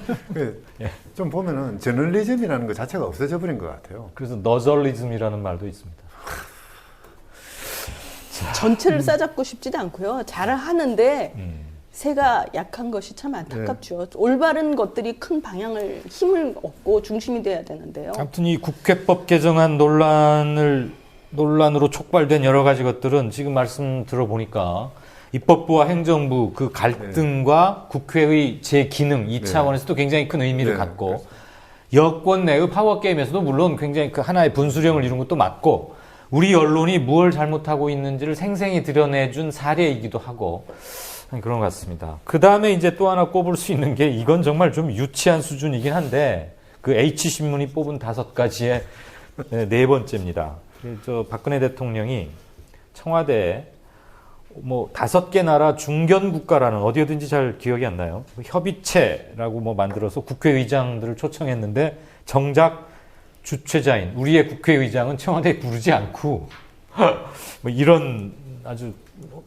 좀 보면은 저널리즘이라는 것 자체가 없어져 버린 것 같아요. 그래서 너절리즘이라는 말도 있습니다. 전체를 싸잡고 싶지도 않고요. 잘 하는데 새가 약한 것이 참 안타깝죠. 올바른 것들이 큰 방향을 힘을 얻고 중심이 돼야 되는데요. 아무튼 이 국회법 개정안 논란으로 촉발된 여러 가지 것들은 지금 말씀 들어보니까 입법부와 행정부 그 갈등과 국회의 재기능 이 차원에서도 굉장히 큰 의미를 네, 갖고 그렇습니다. 여권 내의 파워게임에서도 물론 굉장히 그 하나의 분수령을 이룬 것도 맞고 우리 언론이 무엇을 잘못하고 있는지를 생생히 드러내준 사례이기도 하고 그런 것 같습니다. 그 다음에 이제 또 하나 꼽을 수 있는 게 이건 정말 좀 유치한 수준이긴 한데 그 H신문이 뽑은 5가지의 네 번째입니다. 저 박근혜 대통령이 청와대에 뭐 5개 나라 중견 국가라는 어디든지 잘 기억이 안 나요. 협의체라고 뭐 만들어서 국회의장들을 초청했는데 정작 주최자인 우리의 국회의장은 청와대에 부르지 않고 뭐 이런 아주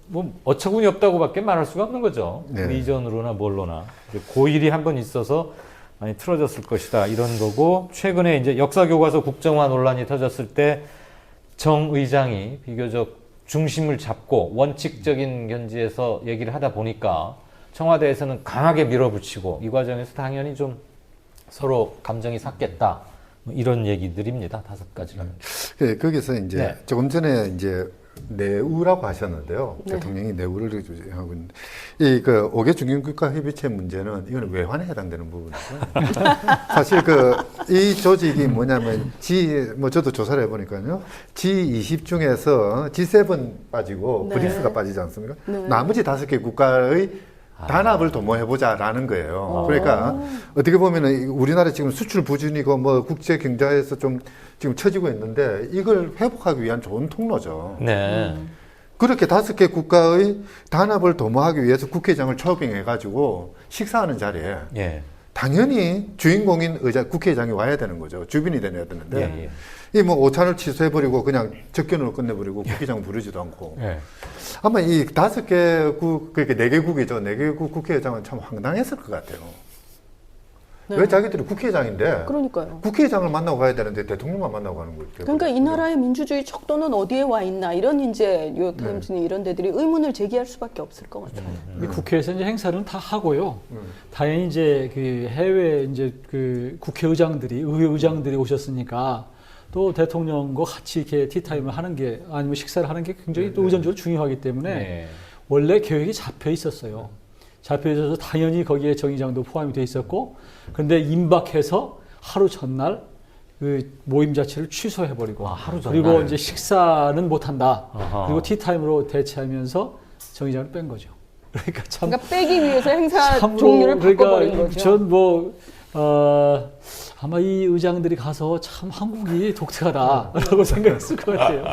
뭐 어처구니 없다고밖에 말할 수가 없는 거죠. 네. 의전으로나 뭘로나 고일이 한번 있어서 많이 틀어졌을 것이다 이런 거고 최근에 이제 역사교과서 국정화 논란이 터졌을 때 정 의장이 비교적 중심을 잡고 원칙적인 견지에서 얘기를 하다 보니까 청와대에서는 강하게 밀어붙이고 이 과정에서 당연히 좀 서로 감정이 샀겠다 뭐 이런 얘기들입니다. 5가지라면. 네, 거기서 이제 네. 조금 전에 이제 내우라고 하셨는데요. 네. 대통령이 내우를 하고 있는데 이그 5개 중견국가 협의체 문제는 이거는 외환에 해당되는 부분이죠. 사실 이 조직이 뭐냐면 뭐 저도 조사를 해보니까요. G20 중에서 G7 빠지고 네. 브릭스가 빠지지 않습니까? 네. 나머지 5개 국가의 단합을 도모해보자라는 거예요. 그러니까 어떻게 보면은 우리나라 지금 수출 부진이고 뭐 국제 경제에서 좀 지금 처지고 있는데 이걸 회복하기 위한 좋은 통로죠. 네. 그렇게 5개 국가의 단합을 도모하기 위해서 국회의장을 초빙해가지고 식사하는 자리에 예. 당연히 주인공인 국회의장이 와야 되는 거죠. 주빈이 돼야 되는데 예, 예. 이 뭐 오찬을 취소해버리고 그냥 접견으로 끝내버리고 국회의장 부르지도 않고 예. 아마 이 5개 그러니까 4개국이죠. 4개국 국회의장은 참 황당했을 것 같아요. 네. 왜 자기들이 국회의장인데 그러니까요. 국회의장을 만나고 가야 되는데 대통령만 만나고 가는 거예요. 그러니까 이 나라의 민주주의 척도는 어디에 와 있나 이런 이제 뉴욕타임스니 이런 데들이 의문을 제기할 수밖에 없을 것 같아요. 이 국회에서 이제 행사는 다 하고요. 다행히 이제 그 해외 이제 그 국회의장들이 의회의장들이 오셨으니까 또 대통령과 같이 이렇게 티타임을 하는 게 아니면 식사를 하는 게 굉장히 또 의전적으로 중요하기 때문에 네. 원래 계획이 잡혀 있었어요. 잡혀 있어서 당연히 거기에 정 의장도 포함이 돼 있었고, 근데 임박해서 하루 전날 그 모임 자체를 취소해버리고, 하루 전날? 그리고 이제 식사는 못한다. 아하. 그리고 티타임으로 대체하면서 정 의장을 뺀 거죠. 그러니까 참. 그러니까 빼기 위해서 행사 참으로 종류를 바꿔버린 그러니까 거죠. 전 뭐, 아마 이 의장들이 가서 참 한국이 독특하다라고 생각했을 것 같아요.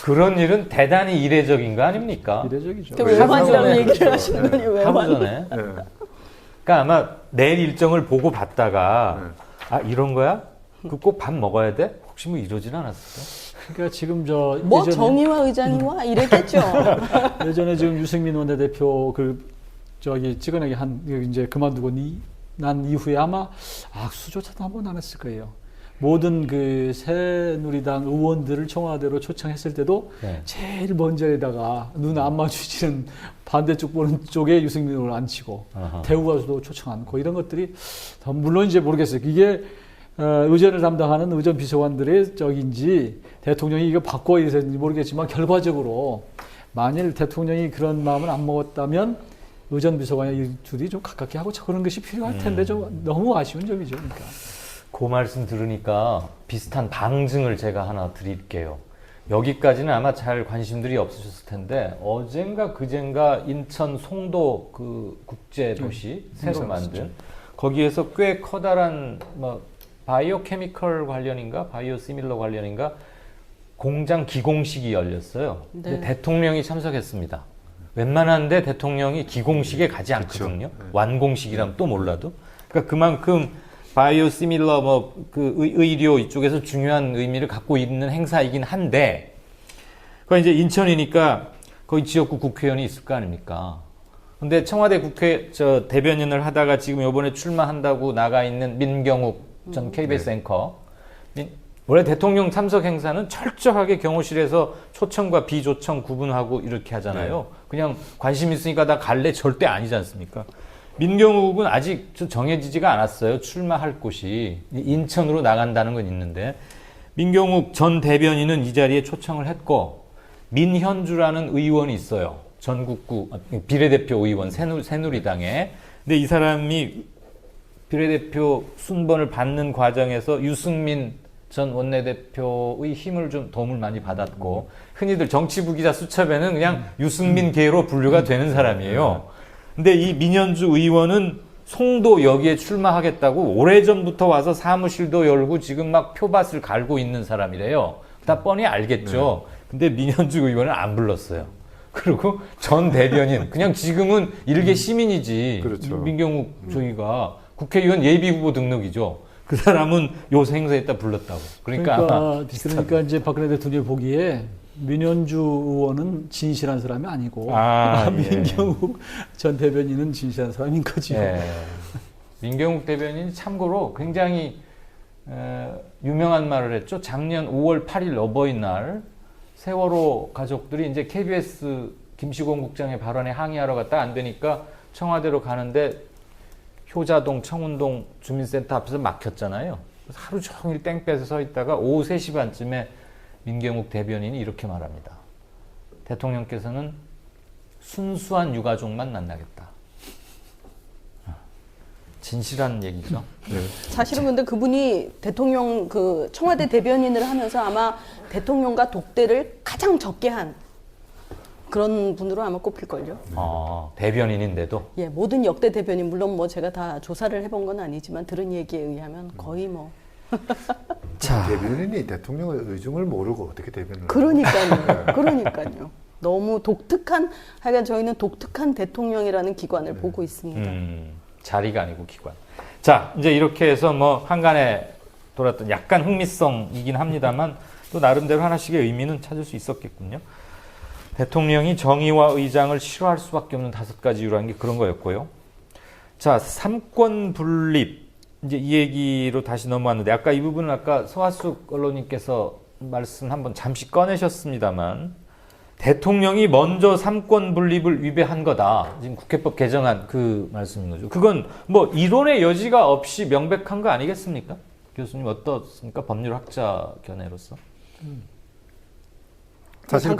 그런 일은 대단히 이례적인 거 아닙니까? 이례적이죠. 그 외환이라는 네. 얘기를 하시더니 하루 외환. 전에. 그러니까 아마 내일 일정을 보고 봤다가 아 이런 거야? 그 꼭 밥 먹어야 돼? 혹시 뭐 이러진 않았을까? 그러니까 지금 저 뭐 예전에, 정의와 의장이 와 이랬겠죠. 예전에 지금 유승민 원내대표 저기 찍어내기 이제 그만두고 난 이후에 아마 악수조차도 한 번 안 했을 거예요. 모든 그 새누리당 의원들을 청와대로 초청했을 때도 네. 제일 먼 자리에다가 눈 안 마주치는 반대쪽 보는 쪽에 유승민 의원을 앉히고 아하. 대우 가수도 초청 않고 이런 것들이 물론 이제 모르겠어요. 이게 의전을 담당하는 의전 비서관들의 적인지 대통령이 이거 바꿔야 되는지 모르겠지만 결과적으로 만일 대통령이 그런 마음을 안 먹었다면 의전 비서관의 둘이 좀 가깝게 하고 그런 것이 필요할 텐데 좀 너무 아쉬운 점이죠. 그러니까. 그 말씀 들으니까 비슷한 방증을 제가 하나 드릴게요. 여기까지는 아마 잘 관심들이 없으셨을 텐데 어젠가 그젠가 인천 송도 그 국제 도시 새로 만든 거기에서 꽤 커다란 뭐 바이오 케미컬 관련인가 바이오 시밀러 관련인가 공장 기공식이 열렸어요. 근데 네. 대통령이 참석했습니다. 웬만한데 대통령이 기공식에 가지 않거든요. 완공식이라면 또 몰라도. 그러니까 그만큼 바이오 시밀러 뭐 그 의료 이쪽에서 중요한 의미를 갖고 있는 행사이긴 한데 그 이제 인천이니까 거기 지역구 국회의원이 있을 거 아닙니까? 근데 청와대 국회 대변인을 하다가 지금 이번에 출마한다고 나가 있는 민경욱 전 KBS 앵커. 원래 대통령 참석 행사는 철저하게 경호실에서 초청과 비초청 구분하고 이렇게 하잖아요. 그냥 관심 있으니까 나 갈래 절대 아니지 않습니까? 민경욱은 아직 정해지지가 않았어요. 출마할 곳이. 인천으로 나간다는 건 있는데 민경욱 전 대변인은 이 자리에 초청을 했고 민현주라는 의원이 있어요. 전국구 비례대표 의원 새누리당에. 근데 이 사람이 비례대표 순번을 받는 과정에서 유승민 전 원내대표의 힘을 좀 도움을 많이 받았고 흔히들 정치부 기자 수첩에는 그냥 유승민계로 분류가 되는 사람이에요. 근데 이 민현주 의원은 송도 여기에 출마하겠다고 오래전부터 와서 사무실도 열고 지금 막 표밭을 갈고 있는 사람이래요. 다 뻔히 알겠죠. 근데 민현주 의원은 안 불렀어요. 그리고 전 대변인 그냥 지금은 일개 시민이지. 그렇죠. 민경욱 저희가 국회의원 예비후보 등록이죠. 그 사람은 요 행사에다 불렀다고. 그러니까 이제 박근혜 대통령이 보기에 민현주 의원은 진실한 사람이 아니고 예. 민경욱 전 대변인은 진실한 사람인 거죠. 예. 민경욱 대변인이 참고로 굉장히 유명한 말을 했죠. 작년 5월 8일 어버이날 세월호 가족들이 이제 KBS 김시곤 국장의 발언에 항의하러 갔다 안 되니까 청와대로 가는데 효자동 청운동 주민센터 앞에서 막혔잖아요. 그래서 하루 종일 땡볕에 서 있다가 오후 3시 반쯤에 민경욱 대변인이 이렇게 말합니다. 대통령께서는 순수한 유가족만 만나겠다. 진실한 얘기죠. 사실은 근데 그분이 대통령 그 청와대 대변인을 하면서 아마 대통령과 독대를 가장 적게 한 그런 분으로 아마 꼽힐걸요. 대변인인데도. 예, 모든 역대 대변인 물론 뭐 제가 다 조사를 해본 건 아니지만 들은 얘기에 의하면 거의 뭐 자, 대변인이 대통령의 의중을 모르고 어떻게 대변을 그러니까요. 너무 독특한 하여간 저희는 독특한 대통령이라는 기관을 보고 있습니다. 자리가 아니고 기관. 자, 이제 이렇게 해서 뭐 한간에 돌았던 약간 흥미성이긴 합니다만 또 나름대로 하나씩의 의미는 찾을 수 있었겠군요. 대통령이 정의와 의장을 싫어할 수밖에 없는 5가지 이유라는 게 그런 거였고요. 자, 삼권 분립. 이제 이 얘기로 다시 넘어왔는데 아까 이 부분은 아까 서하숙 언론님께서 말씀 한번 잠시 꺼내셨습니다만 대통령이 먼저 삼권 분립을 위배한 거다. 지금 국회법 개정안 그 말씀인 거죠. 그건 뭐 이론의 여지가 없이 명백한 거 아니겠습니까? 교수님 어떻습니까? 법률학자 견해로서. 사실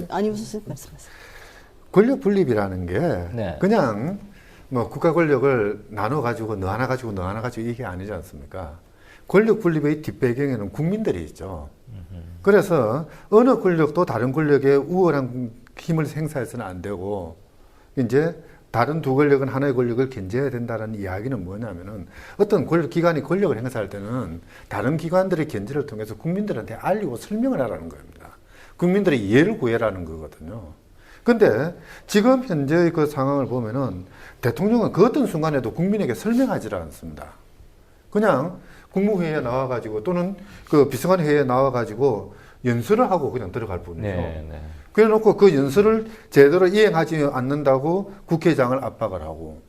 아니 무슨 말씀하세요? 권력 분립이라는 게 네. 그냥 뭐 국가 권력을 나눠 가지고 너 하나 가지고 너 하나 가지고 이게 아니지 않습니까? 권력 분립의 뒷배경에는 국민들이 있죠. 그래서 어느 권력도 다른 권력에 우월한 힘을 행사해서는 안 되고 이제 다른 두 권력은 하나의 권력을 견제해야 된다는 이야기는 뭐냐면은 어떤 기관이 권력을 행사할 때는 다른 기관들의 견제를 통해서 국민들한테 알리고 설명을 하라는 겁니다. 국민들의 이해를 구해라는 거거든요. 근데 지금 현재의 그 상황을 보면은 대통령은 그 어떤 순간에도 국민에게 설명하지 않습니다. 그냥 국무회의에 나와가지고 또는 그 비서관회의에 나와가지고 연설을 하고 그냥 들어갈 뿐이죠. 네. 그래 놓고 그 연설을 제대로 이행하지 않는다고 국회의장을 압박을 하고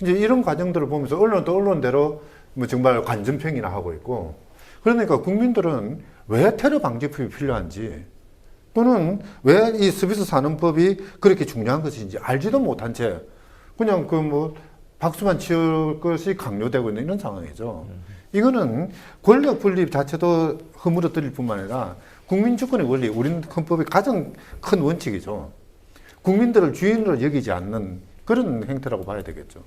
이제 이런 과정들을 보면서 언론도 언론대로 뭐 정말 관전평이나 하고 있고 그러니까 국민들은 왜 테러 방지법이 필요한지 또는 왜 이 서비스 산업법이 그렇게 중요한 것인지 알지도 못한 채 그냥 그 뭐 박수만 치울 것이 강요되고 있는 이런 상황이죠. 이거는 권력 분립 자체도 허물어뜨릴 뿐만 아니라 국민 주권의 원리, 우리는 헌법의 가장 큰 원칙이죠. 국민들을 주인으로 여기지 않는 그런 행태라고 봐야 되겠죠.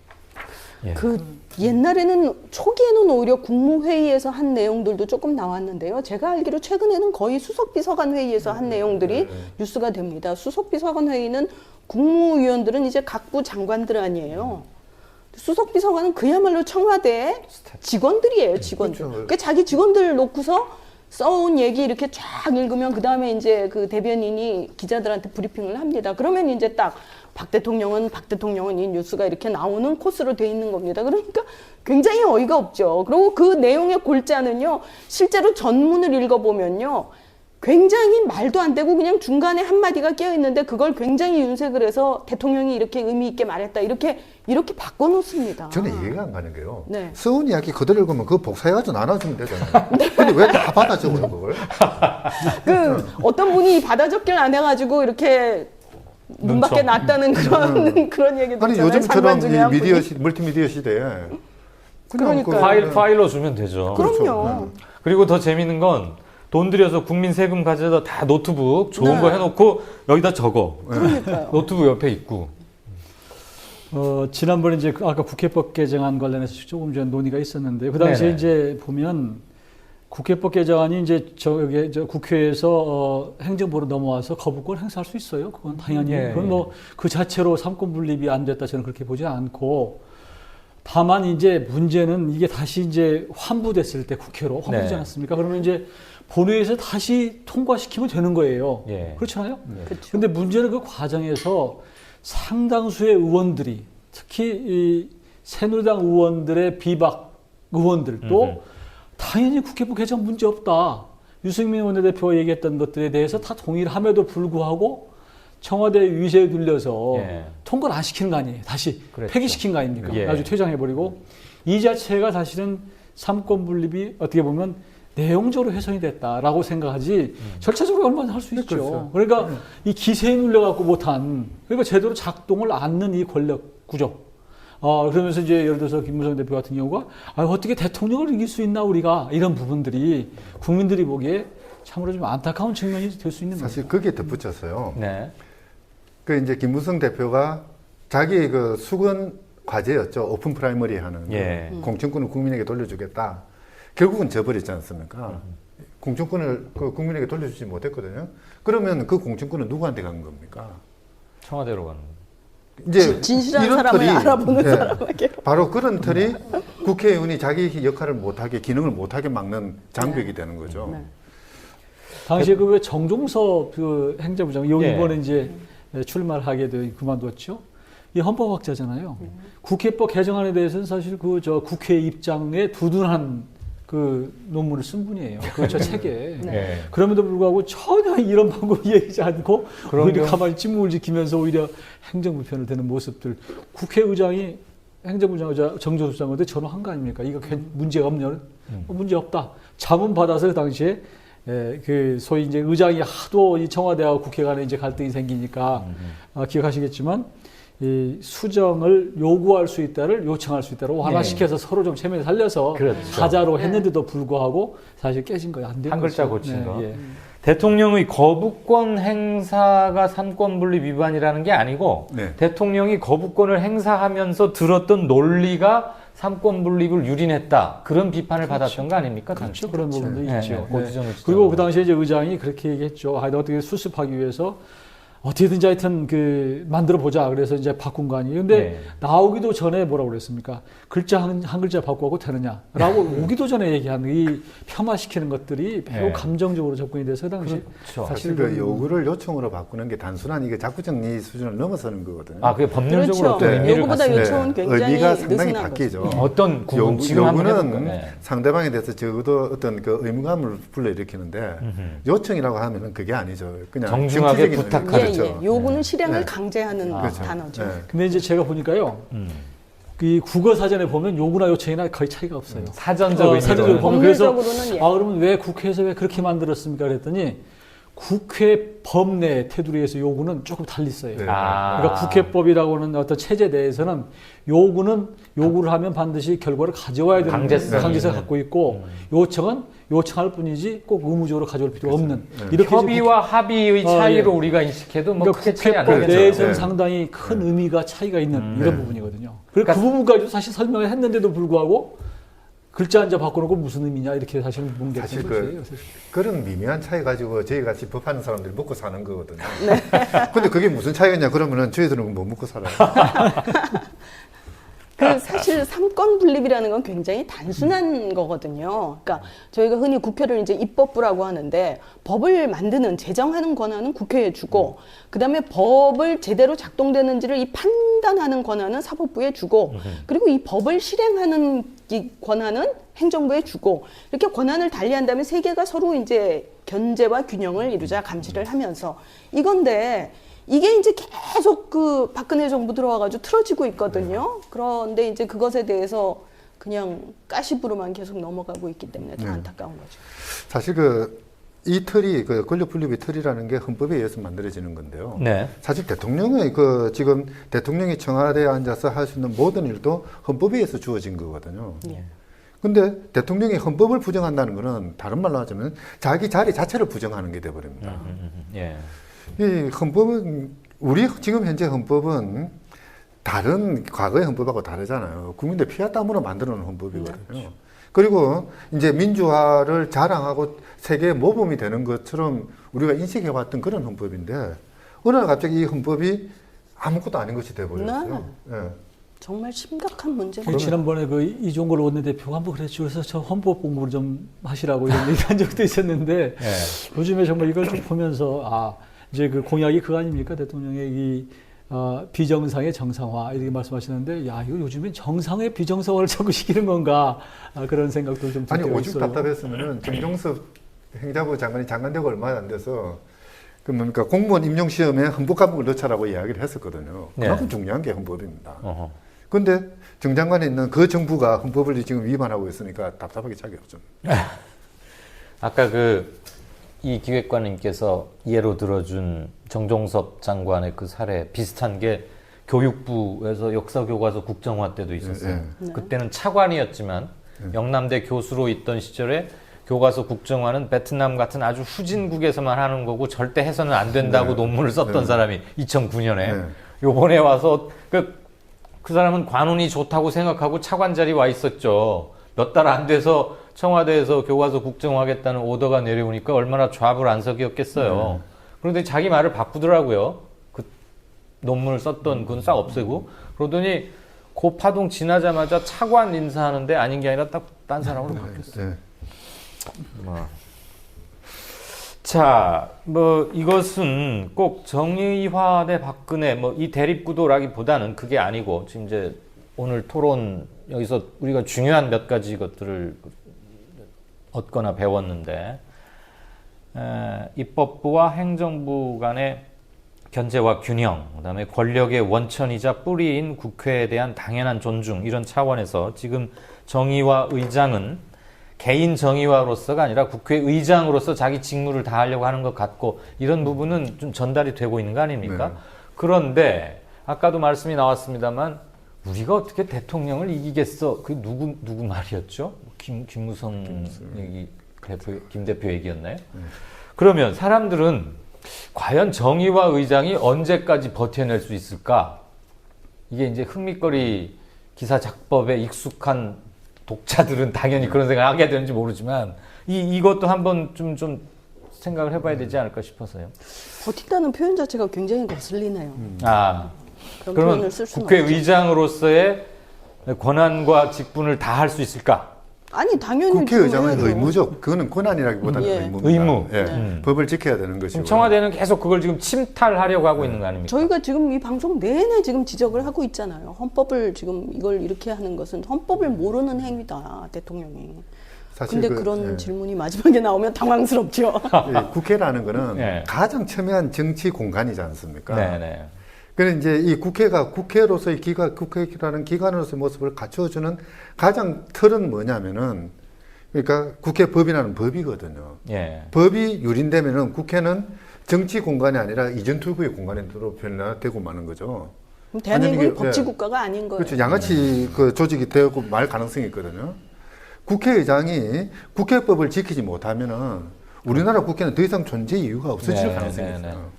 예. 그 옛날에는 초기에는 오히려 국무회의에서 한 내용들도 조금 나왔는데요. 제가 알기로 최근에는 거의 수석비서관 회의에서 한 내용들이 뉴스가 됩니다. 수석비서관 회의는 국무위원들은 이제 각부 장관들 아니에요. 수석비서관은 그야말로 청와대 직원들이에요, 직원들. 그렇죠. 그러니까 자기 직원들 놓고서 써온 얘기 이렇게 쫙 읽으면 그 다음에 이제 그 대변인이 기자들한테 브리핑을 합니다. 그러면 이제 딱 박 대통령은 이 뉴스가 이렇게 나오는 코스로 돼 있는 겁니다. 그러니까 굉장히 어이가 없죠. 그리고 그 내용의 골자는요, 실제로 전문을 읽어보면요, 굉장히 말도 안 되고 그냥 중간에 한마디가 끼어 있는데 그걸 굉장히 윤색을 해서 대통령이 이렇게 의미 있게 말했다. 이렇게 바꿔놓습니다. 저는 이해가 안 가는 게요. 네. 써온 이야기 그대로 읽으면 그거 복사해가지고 나눠주면 되잖아요. 근데 왜 다 받아 적어요, 그걸? 그 어떤 분이 받아 적기를 안 해가지고 이렇게 문 밖에 놨다는 그런 얘기도 아니, 있잖아요. 요즘처럼 장관 중에 한 이 미디어 분이. 멀티미디어 시대에. 그러니까요. 파일로 주면 되죠. 그럼요. 그리고 더 재밌는 건 돈 들여서 국민 세금 가져다 다 노트북 좋은 네. 거 해놓고 여기다 적어. 그러니까요. 노트북 옆에 있고. 지난번에 이제 아까 국회법 개정안 관련해서 조금 전 논의가 있었는데 그 당시에 네네. 이제 보면 국회법 개정안이 이제 저 국회에서 행정부로 넘어와서 거부권 행사할 수 있어요. 그건 당연히. 예, 그건 뭐 그 자체로 삼권 분립이 안 됐다 저는 그렇게 보지 않고 다만 이제 문제는 이게 다시 이제 환부됐을 때 국회로 환부되지 네. 않았습니까? 그러면 이제 본회의에서 다시 통과시키면 되는 거예요. 예. 그렇잖아요. 그렇죠. 근데 문제는 그 과정에서 상당수의 의원들이 특히 이 새누리당 의원들의 비박 의원들도 당연히 국회법 개정 문제 없다. 유승민 원내대표가 얘기했던 것들에 대해서 다 동의를 함에도 불구하고 청와대 위세에 눌려서 예. 통과를 안 시키는 거 아니에요. 다시 그랬죠. 폐기시킨 거 아닙니까? 예. 나중에 퇴장해버리고 이 자체가 사실은 삼권 분립이 어떻게 보면 내용적으로 훼손이 됐다라고 생각하지 절차적으로 얼마나 할 수 있죠. 그렇죠. 그러니까 이 기세에 눌려갖고 못한 그러니까 제대로 작동을 않는 이 권력 구조. 그러면서 이제 예를 들어서 김무성 대표 같은 경우가 어떻게 대통령을 이길 수 있나 우리가 이런 부분들이 국민들이 보기에 참으로 좀 안타까운 측면이 될 수 있는 거죠. 사실 거기에 덧붙여서요. 네. 그 이제 김무성 대표가 자기 그 수건 과제였죠. 오픈 프라이머리 하는 거. 예. 공천권을 국민에게 돌려주겠다. 결국은 져버리지 않습니까? 공천권을 그 국민에게 돌려주지 못했거든요. 그러면 그 공천권은 누구한테 간 겁니까? 청와대로 가는. 이제 진실한 이런 사람을 틀이, 알아보는 예, 사람에게. 바로 그런 틀이 국회의원이 자기 역할을 못하게 기능을 못하게 막는 장벽이 되는 거죠. 네. 당시에 그 정종섭 그 행정부장 여기 예. 이번에 이제 출마를 하게 돼 그만뒀죠. 이 헌법학자잖아요. 국회법 개정안에 대해서는 사실 그 저 국회 입장에 두둔한 그 논문을 쓴 분이에요. 그 저 책에. 예. 그럼에도 불구하고 전혀 이런 방법을 얘기하지 않고 그런 오히려 경우- 가만히 침묵을 지키면서 오히려 행정부 편을 드는 모습들. 국회의장이 행정부장 정종섭 장관한테 전화한 거 아닙니까? 이거 문제가 없냐? 문제 없다. 자문 받아서 그 당시에 그 소위 이제 의장이 하도 이 청와대와 국회 간에 이제 갈등이 생기니까 기억하시겠지만 이 수정을 요구할 수 있다를 요청할 수 있다로 완화시켜서 서로 좀 체면을 살려서 그렇죠. 하자로 했는데도 불구하고 사실 깨진 거예요. 안 된 한 글자 거죠. 고친 거. 예. 대통령의 거부권 행사가 삼권 분립 위반이라는 게 아니고 네. 대통령이 거부권을 행사하면서 들었던 논리가 삼권 분립을 유린했다. 그런 비판을 받았던 거 아닙니까? 그렇죠. 그런 부분도 네, 있죠. 네, 그 지점을 그리고 그 당시에 이제 의장이 그렇게 얘기했죠. 어떻게 수습하기 위해서 어떻게든지 하여튼 그 만들어 보자. 그래서 이제 바꾼 거 아니에요. 근데 네. 나오기도 전에 뭐라고 그랬습니까? 글자 한 글자 바꾸고 되느냐라고 오기도 전에 얘기한 이 폄하시키는 것들이 매우 네. 감정적으로 접근이 돼서 그 당시 그렇죠. 사실 그 요구를 요청으로 바꾸는 게 단순한 이게 자구 정리 수준을 넘어서는 거거든요. 아, 그게 법률적으로 그렇죠. 또 의미를 요구보다 갖습니다. 요청은 굉장히 의미가 상당히 느슨한 바뀌죠. 어떤 구분 지금 한번 요구는 해볼까요? 네. 상대방에 대해서 적어도 어떤 그 의무감을 불러일으키는데 요청이라고 하면은 그게 아니죠. 그냥 정중하게 정치적인 부탁하는 의미. 예, 그렇죠. 예. 요구는 실행을 네. 강제하는 그렇죠. 단어죠. 네. 근데 이제 제가 보니까요. 이 국어 사전에 보면 요구나 요청이나 거의 차이가 없어요. 사전적 의미로. 사전적으로 보면 그래서 법률적으로는 예. 그러면 왜 국회에서 왜 그렇게 만들었습니까? 그랬더니 국회 법내 테두리에서 요구는 조금 달리 있어요. 네. 그러니까 국회법이라고 하는 어떤 체제 내에서는 요구를 하면 반드시 결과를 가져와야 되는 강제성을 갖고 있고 요청은 요청할 뿐이지 꼭 의무적으로 가져올 필요가 없는 이렇게 협의와 합의의 차이로 예. 우리가 인식해도 뭐 그러니까 크게 차이 안 국회법 나겠죠. 내에서는 네. 상당히 큰 의미가 차이가 있는 이런 네. 부분이거든요. 그러니까 그 부분까지도 사실 설명을 했는데도 불구하고 글자 한자 바꿔놓고 무슨 의미냐 이렇게 사실 묻는 게 사실 거예요. 그런 미묘한 차이 가지고 저희 같이 법하는 사람들이 먹고 사는 거거든요. 근데 그게 무슨 차이겠냐 그러면은 저희들은 뭐 먹고 살아요. 그 사실 삼권 분립이라는 건 굉장히 단순한 거거든요. 그러니까 저희가 흔히 국회를 이제 입법부라고 하는데 법을 만드는 제정하는 권한은 국회에 주고 그다음에 법을 제대로 작동되는지를 이 판단하는 권한은 사법부에 주고 그리고 이 법을 실행하는 이 권한은 행정부에 주고 이렇게 권한을 달리한다면 세 개가 서로 이제 견제와 균형을 이루자 감시를 하면서 이건데 이게 이제 계속 그 박근혜 정부 들어와가지고 틀어지고 있거든요. 그런데 이제 그것에 대해서 그냥 가시부로만 계속 넘어가고 있기 때문에 더 안타까운 거죠. 사실 이 틀이 권력 분립의 틀이라는 게 헌법에 의해서 만들어지는 건데요. 네. 사실 대통령의 지금 대통령이 청와대에 앉아서 할 수 있는 모든 일도 헌법에 의해서 주어진 거거든요. 예. 근데 대통령이 헌법을 부정한다는 거는 다른 말로 하자면 자기 자리 자체를 부정하는 게 돼버립니다. 예. 이 헌법은 우리 지금 현재 헌법은 다른 과거의 헌법하고 다르잖아요. 국민들 피와 땀으로 만들어 놓은 헌법이거든요. 그리고 이제 민주화를 자랑하고 세계의 모범이 되는 것처럼 우리가 인식해왔던 그런 헌법인데 어느 날 갑자기 이 헌법이 아무것도 아닌 것이 돼버렸어요. 예. 정말 심각한 문제입니다. 지난번에 이종걸 원내대표가 한번 그랬죠. 그래서 저 헌법 공부를 좀 하시라고 이런 얘기한 적도 있었는데 요즘에 정말 이걸 좀 보면서 이제 그 공약이 그거 아닙니까? 대통령의 이 비정상의 정상화 이렇게 말씀하시는데 야 이거 요즘엔 정상의 비정상화를 자꾸 시키는 건가 그런 생각도 좀 아니 들고 오죽 있어요. 답답했으면은 정종섭 행자부 장관이 장관되고 얼마 안 돼서 그러니까 공무원 임용 시험에 헌법 과목을 넣자라고 이야기를 했었거든요. 그만큼 중요한 게 헌법입니다. 그런데 정 장관에 있는 그 정부가 헌법을 지금 위반하고 있으니까 답답하게 자기 없죠. 아까 이 기획관님께서 예로 들어준 정종섭 장관의 그 사례 비슷한 게 교육부에서 역사교과서 국정화 때도 있었어요. 그때는 차관이었지만 영남대 교수로 있던 시절에 교과서 국정화는 베트남 같은 아주 후진국에서만 하는 거고 절대 해서는 안 된다고 논문을 썼던 사람이 2009년에 요번에 와서 그 사람은 관운이 좋다고 생각하고 차관 자리 와 있었죠. 몇 달 안 돼서 청와대에서 교과서 국정화하겠다는 오더가 내려오니까 얼마나 좌불안석이었겠어요. 그런데 자기 말을 바꾸더라고요. 그 논문을 썼던 그건 싹 없애고 그러더니 그 파동 지나자마자 차관 인사하는데 아닌 게 아니라 딱 딴 사람으로 바뀌었어요. 자, 이것은 꼭 정의화 대 박근혜, 이 대립구도라기보다는 그게 아니고, 지금 이제 오늘 토론, 여기서 우리가 중요한 몇 가지 것들을 얻거나 배웠는데, 입법부와 행정부 간의 견제와 균형, 그 다음에 권력의 원천이자 뿌리인 국회에 대한 당연한 존중, 이런 차원에서 지금 정의화 의장은 개인 정의화로서가 아니라 국회의장으로서 자기 직무를 다하려고 하는 것 같고 이런 부분은 좀 전달이 되고 있는 거 아닙니까? 네. 그런데 아까도 말씀이 나왔습니다만 우리가 어떻게 대통령을 이기겠어? 그 누구 말이었죠? 김무성 얘기, 김 대표 얘기였나요? 그러면 사람들은 과연 정의화 의장이 언제까지 버텨낼 수 있을까? 이게 이제 흥미거리 기사 작법에 익숙한 독자들은 당연히 그런 생각을 하게 되는지 모르지만 이것도 한번 좀 생각을 해봐야 되지 않을까 싶어서요. 버틴다는 표현 자체가 굉장히 거슬리네요. 그런 그러면 표현을 쓸 수는 국회의장으로서의 권한과 직분을 다 할 수 있을까? 아니 당연히 국회의장은 그거는 의무죠. 그거는 권한이라기보다는 의무입니다. 의무. 법을 지켜야 되는 것이고. 지금 청와대는 계속 그걸 지금 침탈하려고 하고 있는 거 아닙니까? 저희가 지금 이 방송 내내 지금 지적을 하고 있잖아요. 헌법을 지금 이걸 이렇게 하는 것은 헌법을 모르는 행위다, 대통령이. 사실 근데 그런 질문이 마지막에 나오면 당황스럽죠. 국회라는 거는 가장 첨예한 정치 공간이지 않습니까? 네네. 그래서 이제 이 국회가 국회로서의 국회라는 기관으로서의 모습을 갖춰주는 가장 틀은 뭐냐면은 그러니까 국회 법이라는 법이거든요. 예. 법이 유린되면은 국회는 정치 공간이 아니라 이전투구의 공간으로 변화되고 마는 거죠. 대한민국이 이게, 법치국가가 아닌 거예요. 그렇죠. 양아치 그 조직이 되고 말 가능성이 있거든요. 국회의장이 국회법을 지키지 못하면은 우리나라 국회는 더 이상 존재 이유가 없어질 네, 가능성이 네, 있어요.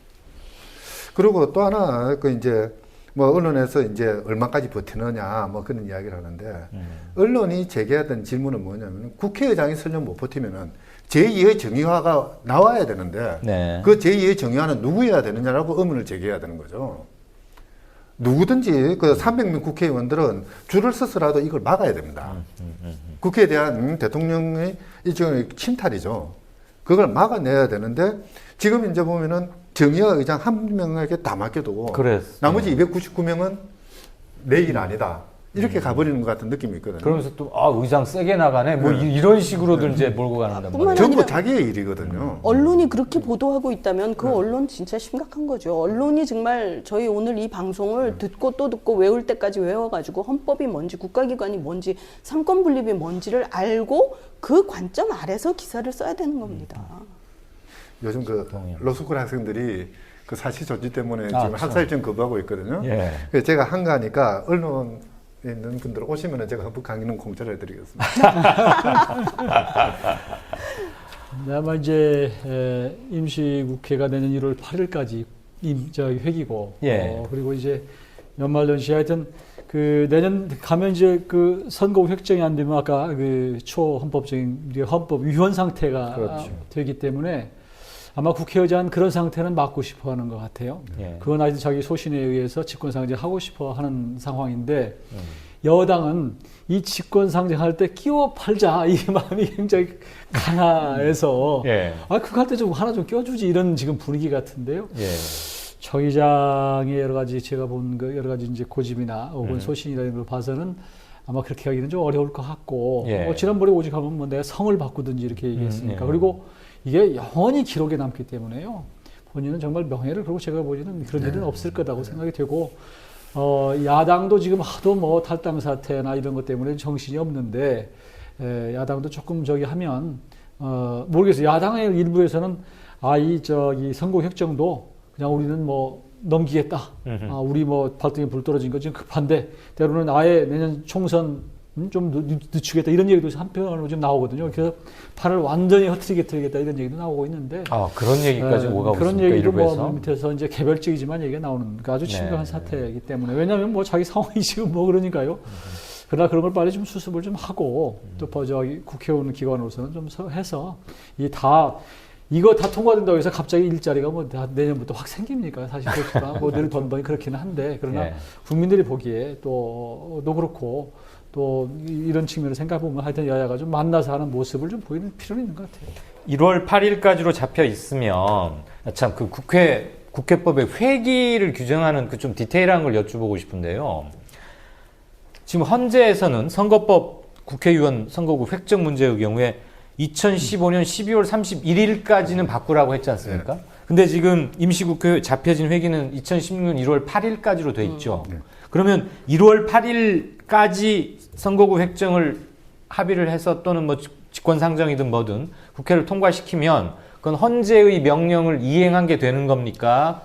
그리고 또 하나 그 이제 뭐 언론에서 이제 얼마까지 버티느냐 뭐 그런 이야기를 하는데 언론이 제기하던 질문은 뭐냐면 국회의장이 설령 못 버티면은 제2의 정의화가 나와야 되는데 네. 그 제2의 정의화는 누구여야 되느냐라고 의문을 제기해야 되는 거죠. 누구든지 그 300명 국회의원들은 줄을 서서라도 이걸 막아야 됩니다. 국회에 대한 대통령의 일종의 침탈이죠. 그걸 막아내야 되는데 지금 이제 보면은 정의화 의장 한 명에게 다 맡겨두고 그랬어요. 나머지 299명은 내 일 아니다. 이렇게 가버리는 것 같은 느낌이 있거든요. 그러면서 또 의장 세게 나가네. 뭐 이런 식으로도 이제 몰고 가는단 뿐만 말이에요. 전부 아니라 자기의 일이거든요. 언론이 그렇게 보도하고 있다면 그 언론 진짜 심각한 거죠. 언론이 정말 저희 오늘 이 방송을 듣고 또 듣고 외울 때까지 외워가지고 헌법이 뭔지 국가기관이 뭔지 삼권 분립이 뭔지를 알고 그 관점 아래서 기사를 써야 되는 겁니다. 요즘 그 로스쿨 학생들이 그 사실 조지 때문에 지금 그렇죠. 학사일정 거부하고 있거든요. 예. 그래서 제가 한가하니까 언론에 있는 분들 오시면은 제가 헌법 강의는 공짜로 해드리겠습니다. 아마 이제 임시국회가 내년 1월 8일까지 회기고, 예. 그리고 이제 연말연시 하여튼 그 내년 가면 이제 그 선거 획정이 안 되면 아까 그 초헌법적인 헌법 위헌 상태가 그렇죠. 되기 때문에 아마 국회의장은 그런 상태는 막고 싶어 하는 것 같아요. 예. 그건 아직 자기 소신에 의해서 직권상정하고 싶어 하는 상황인데 여당은 이 직권상정할 때 끼워 팔자 이 마음이 굉장히 강해서 예. 그거 할 때 좀 하나 좀 껴주지 이런 지금 분위기 같은데요. 예. 저 의장의 여러 가지 제가 본 그 여러 가지 이제 고집이나 혹은 소신이나 이런 걸 봐서는 아마 그렇게 하기는 좀 어려울 것 같고 예. 지난번에 오직하면 뭐 내가 성을 바꾸든지 이렇게 얘기했으니까 예. 그리고 이게 영원히 기록에 남기 때문에요. 본인은 정말 명예를 그리고 제가 보기에는 그런 일은 없을 거라고 생각이 되고 야당도 지금 하도 뭐 탈당 사태나 이런 것 때문에 정신이 없는데 야당도 조금 저기 하면 모르겠어요. 야당의 일부에서는 이 선거 획정도 그냥 우리는 뭐 넘기겠다. 우리 뭐 발등에 불 떨어진 거 지금 급한데 때로는 아예 내년 총선 좀 늦추겠다 이런 얘기도 한편으로 좀 나오거든요. 그래서 판을 완전히 흐트리게 틀겠다 이런 얘기도 나오고 있는데 그런 얘기까지 오가고 그런 있습니까? 얘기도 뭐 일부에서? 밑에서 이제 개별적이지만 얘기가 나오는 그러니까 아주 심각한 네. 사태이기 때문에 왜냐하면 뭐 자기 상황이 지금 뭐 그러니까요. 그러나 그런 걸 빨리 좀 수습을 좀 하고 또 저기 국회의원 기관으로서는 좀 해서 이거 다 통과된다고 해서 갑자기 일자리가 뭐 내년부터 확 생깁니까? 사실 그렇지만 뭐 늘 번번이 그렇기는 한데 그러나 네. 국민들이 보기에 또 그렇고 또 이런 측면을 생각해보면 하여튼 여야가 좀 만나서 하는 모습을 좀 보이는 필요는 있는 것 같아요. 1월 8일까지로 잡혀 있으면 참 그 국회법의 회기를 규정하는 그 좀 디테일한 걸 여쭤보고 싶은데요. 지금 헌재에서는 선거법 국회의원 선거구 획정 문제의 경우에 2015년 12월 31일까지는 바꾸라고 했지 않습니까? 근데 지금 임시국회 잡혀진 회기는 2016년 1월 8일까지로 돼 있죠. 그러면 1월 8일까지 선거구 획정을 합의를 해서 또는 뭐 직권상정이든 뭐든 국회를 통과시키면 그건 헌재의 명령을 이행한 게 되는 겁니까?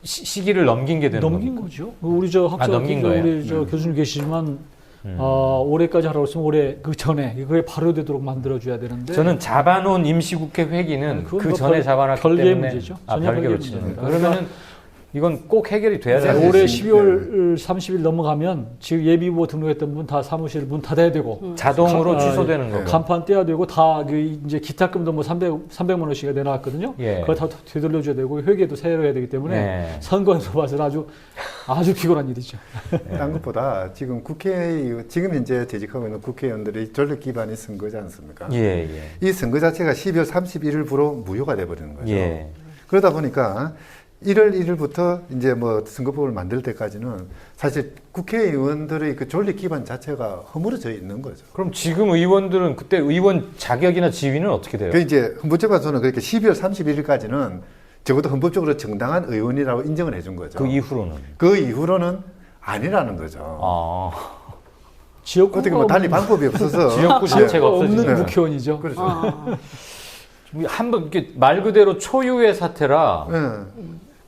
시기를 넘긴 게 되는 넘긴 겁니까? 거죠. 우리 저 학자 넘긴 거예요? 우리 저 교수님 계시지만 올해까지 하라고 했으면 올해 그 전에 그게 바로 되도록 만들어줘야 되는데 저는 잡아놓은 임시국회 회기는 그건 그 뭐 전에 잡아놨기 별개의 때문에 문제죠. 전혀 별개로 별개의 치릅니까? 문제입니다. 그러면은 이건 꼭 해결이 돼야 네, 돼요. 올해 네. 12월 30일 넘어가면 지금 예비후보 등록했던 분 다 사무실 문 닫아야 되고 자동으로 취소되는 거고. 간판 떼야 되고 다 그 이제 기타금도 뭐 300만 원씩가 내놨거든요. 예. 그거 다 되돌려줘야 되고 회계도 새로 해야 되기 때문에 네. 선거에서 봐서는 아주 피곤한 일이죠. 딴 것보다 지금 지금 이제 재직하고 있는 국회의원들이 전력 기반이 선거지 않습니까? 예. 이 선거 자체가 12월 31일부로 무효가 돼버리는 거죠. 예. 그러다 보니까 1월 1일부터 이제 뭐 선거법을 만들 때까지는 사실 국회의원들의 그 존립 기반 자체가 허물어져 있는 거죠. 그럼 지금 의원들은 그때 의원 자격이나 지위는 어떻게 돼요? 그 이제 헌법재판소는 그렇게 12월 31일까지는 적어도 헌법적으로 정당한 의원이라고 인정을 해준 거죠. 그 이후로는? 그 이후로는 아니라는 거죠. 아. 지역구가 어떻게 뭐 달리 방법이 없어서 지역구 자체가 없는 없어지죠. 국회의원이죠. 그렇죠. 한번 이렇게 말 그대로 초유의 사태라. 예.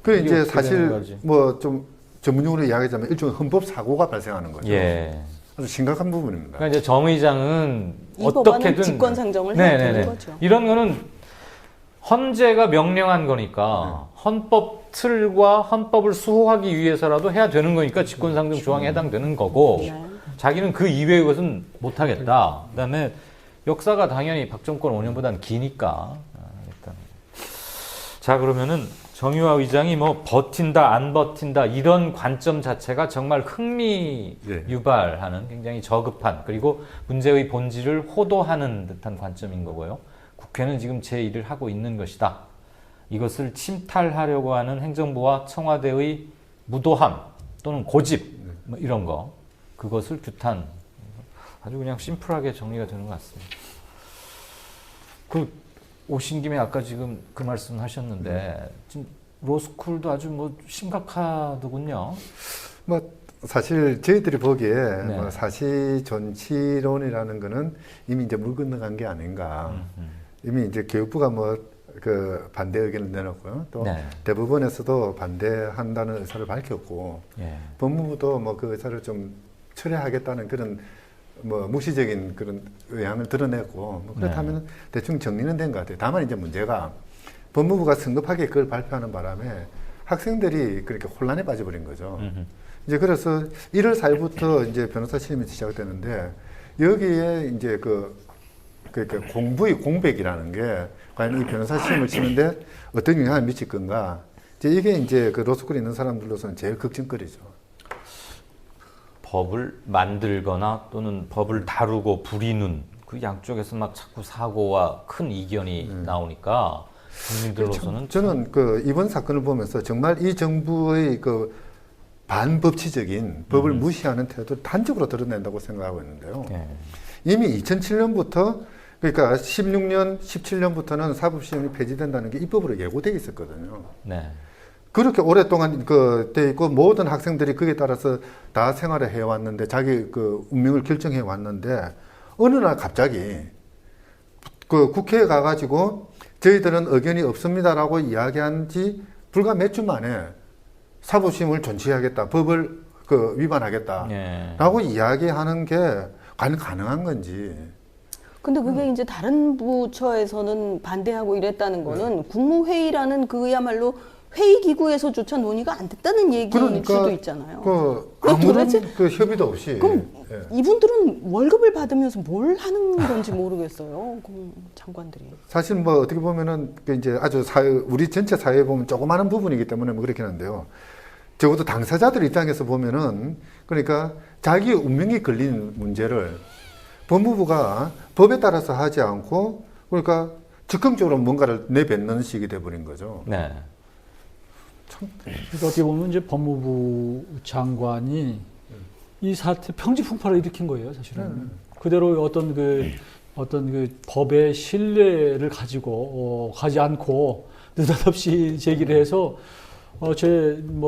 그 이게 이제 어떻게 되는 사실 거지? 뭐 좀 전문용어로 이야기하자면 일종의 헌법 사고가 발생하는 거죠. 예. 아주 심각한 부분입니다. 그러니까 이제 정 의장은 이 법안은 어떻게든 직권상정을 해야 되는 거죠. 이런 거는 헌재가 명령한 거니까 헌법 틀과 헌법을 수호하기 위해서라도 해야 되는 거니까 직권상정 조항에 해당되는 거고 네. 자기는 그 이외의 것은 못 하겠다. 그다음에 역사가 당연히 박 정권 5년보다는 기니까. 일단. 자, 그러면은 정유화 의장이 뭐 버틴다 안 버틴다 이런 관점 자체가 정말 흥미 예. 유발하는 굉장히 저급한 그리고 문제의 본질을 호도하는 듯한 관점인 거고요. 국회는 지금 제 일을 하고 있는 것이다. 이것을 침탈하려고 하는 행정부와 청와대의 무도함 또는 고집 뭐 이런 거 그것을 규탄 아주 그냥 심플하게 정리가 되는 것 같습니다. 그 오신 김에 아까 지금 그 말씀 하셨는데 지금 로스쿨도 아주 뭐 심각하더군요. 뭐 사실 저희들이 보기에 네. 뭐 사시 존치론이라는 거는 이미 이제 물 건너간 게 아닌가. 이미 이제 교육부가 뭐 그 반대 의견을 내놓고요. 또 네. 대법원에서도 반대한다는 의사를 밝혔고 예. 법무부도 뭐 그 의사를 좀 철회하겠다는 그런 뭐 무시적인 그런 의향을 드러냈고 뭐 그렇다면 대충 정리는 된 것 같아요. 다만 이제 문제가 법무부가 성급하게 그걸 발표하는 바람에 학생들이 그렇게 혼란에 빠져버린 거죠. 이제 그래서 1월 4일부터 이제 변호사 시험이 시작되는데 여기에 이제 그러니까 공부의 공백이라는 게 과연 이 변호사 시험을 치는데 어떤 영향을 미칠 건가. 이게 이제 그 로스쿨에 있는 사람들로서는 제일 걱정거리죠. 법을 만들거나 또는 법을 다루고 부리는 그 양쪽에서 막 자꾸 사고와 큰 이견이 나오니까 국민들로서는 저는 그 이번 사건을 보면서 정말 이 정부의 그 반법치적인 법을 무시하는 태도를 단적으로 드러낸다고 생각하고 있는데요. 예. 이미 2007년부터 그러니까 16년, 17년부터는 사법시험이 폐지된다는 게 입법으로 예고되어 있었거든요. 네. 그렇게 오랫동안 돼 있고 모든 학생들이 거기에 따라서 다 생활을 해왔는데 자기 그 운명을 결정해 왔는데 어느 날 갑자기 그 국회에 가가지고 저희들은 의견이 없습니다라고 이야기한 지 불과 몇 주 만에 사법시험을 존치하겠다, 법을 위반하겠다라고 예. 이야기하는 게 과연 가능한 건지. 근데 그게 이제 다른 부처에서는 반대하고 이랬다는 거는 국무회의라는 그야말로 회의기구에서조차 논의가 안 됐다는 얘기일 수도 있잖아요. 아무런 도대체 그 협의도 없이. 그럼 예. 이분들은 월급을 받으면서 뭘 하는 건지 모르겠어요. 장관들이. 사실 뭐 어떻게 보면은 그 이제 아주 우리 전체 사회에 보면 조그마한 부분이기 때문에 뭐 그렇긴 한데요. 적어도 당사자들 입장에서 보면은 그러니까 자기 운명이 걸린 문제를 법무부가 법에 따라서 하지 않고 그러니까 즉흥적으로 뭔가를 내뱉는 식이 돼버린 거죠. 네. 그러니까 어떻게 보면 이제 법무부 장관이 이 사태 평지풍파를 일으킨 거예요, 사실은. 그대로 어떤 그 법의 신뢰를 가지고 가지 않고 느닷없이 제기를 해서 뭐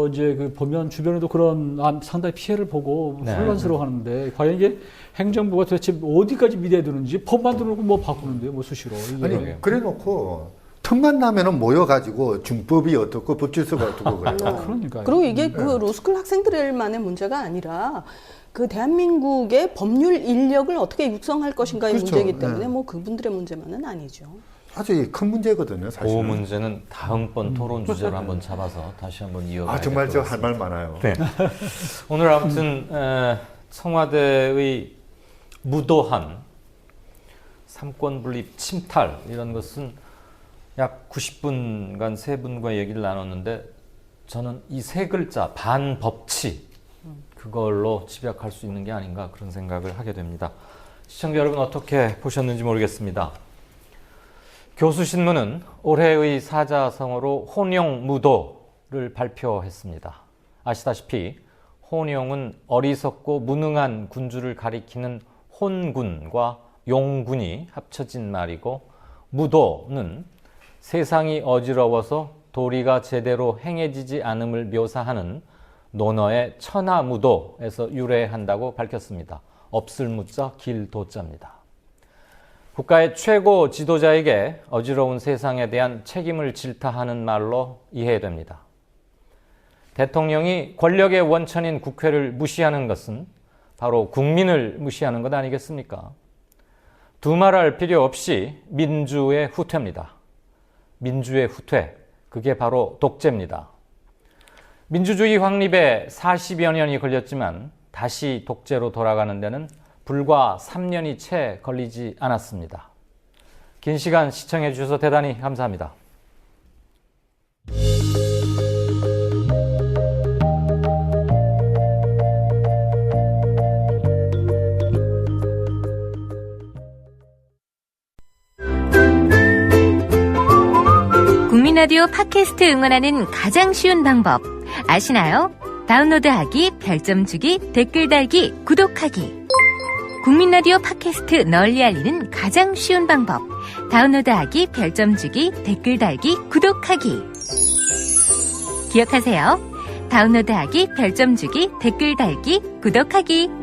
이제 그 보면 주변에도 그런 상당히 피해를 보고 네. 혼란스러워하는데 과연 이게 행정부가 도대체 어디까지 믿어야 되는지 법 만들어놓고 뭐 바꾸는데요, 뭐 수시로. 이게 아니 그래놓고 틈만 나면은 모여가지고 준법이 어떻고 법질서가 어떻고 그래요. 그러니까요. 그리고 이게 그 로스쿨 학생들만의 문제가 아니라 그 대한민국의 법률 인력을 어떻게 육성할 것인가의 그렇죠. 문제이기 때문에 네. 뭐 그분들의 문제만은 아니죠. 아주 큰 문제거든요, 사실. 그 문제는 다음번 토론 주제로 한번 잡아서 다시 한번 이어가야 정말 될 저 것 할 말 많아요. 네. 오늘 아무튼 청와대의 무도한 삼권 분립 침탈 이런 것은 약 90분간 세 분과 얘기를 나눴는데 저는 이 세 글자 반법치 그걸로 집약할 수 있는 게 아닌가 그런 생각을 하게 됩니다. 시청자 여러분 어떻게 보셨는지 모르겠습니다. 교수신문은 올해의 사자성어로 혼용무도를 발표했습니다. 아시다시피 혼용은 어리석고 무능한 군주를 가리키는 혼군과 용군이 합쳐진 말이고 무도는 세상이 어지러워서 도리가 제대로 행해지지 않음을 묘사하는 논어의 천하무도에서 유래한다고 밝혔습니다. 없을 무자 길도자입니다. 국가의 최고 지도자에게 어지러운 세상에 대한 책임을 질타하는 말로 이해됩니다. 대통령이 권력의 원천인 국회를 무시하는 것은 바로 국민을 무시하는 것 아니겠습니까? 두말할 필요 없이 민주의 후퇴입니다. 민주의 후퇴, 그게 바로 독재입니다. 민주주의 확립에 40여 년이 걸렸지만 다시 독재로 돌아가는 데는 불과 3년이 채 걸리지 않았습니다. 긴 시간 시청해 주셔서 대단히 감사합니다. 국민라디오 팟캐스트 응원하는 가장 쉬운 방법 아시나요? 다운로드하기, 별점 주기, 댓글 달기, 구독하기. 국민라디오 팟캐스트 널리 알리는 가장 쉬운 방법. 다운로드하기, 별점 주기, 댓글 달기, 구독하기. 기억하세요. 다운로드하기, 별점 주기, 댓글 달기, 구독하기.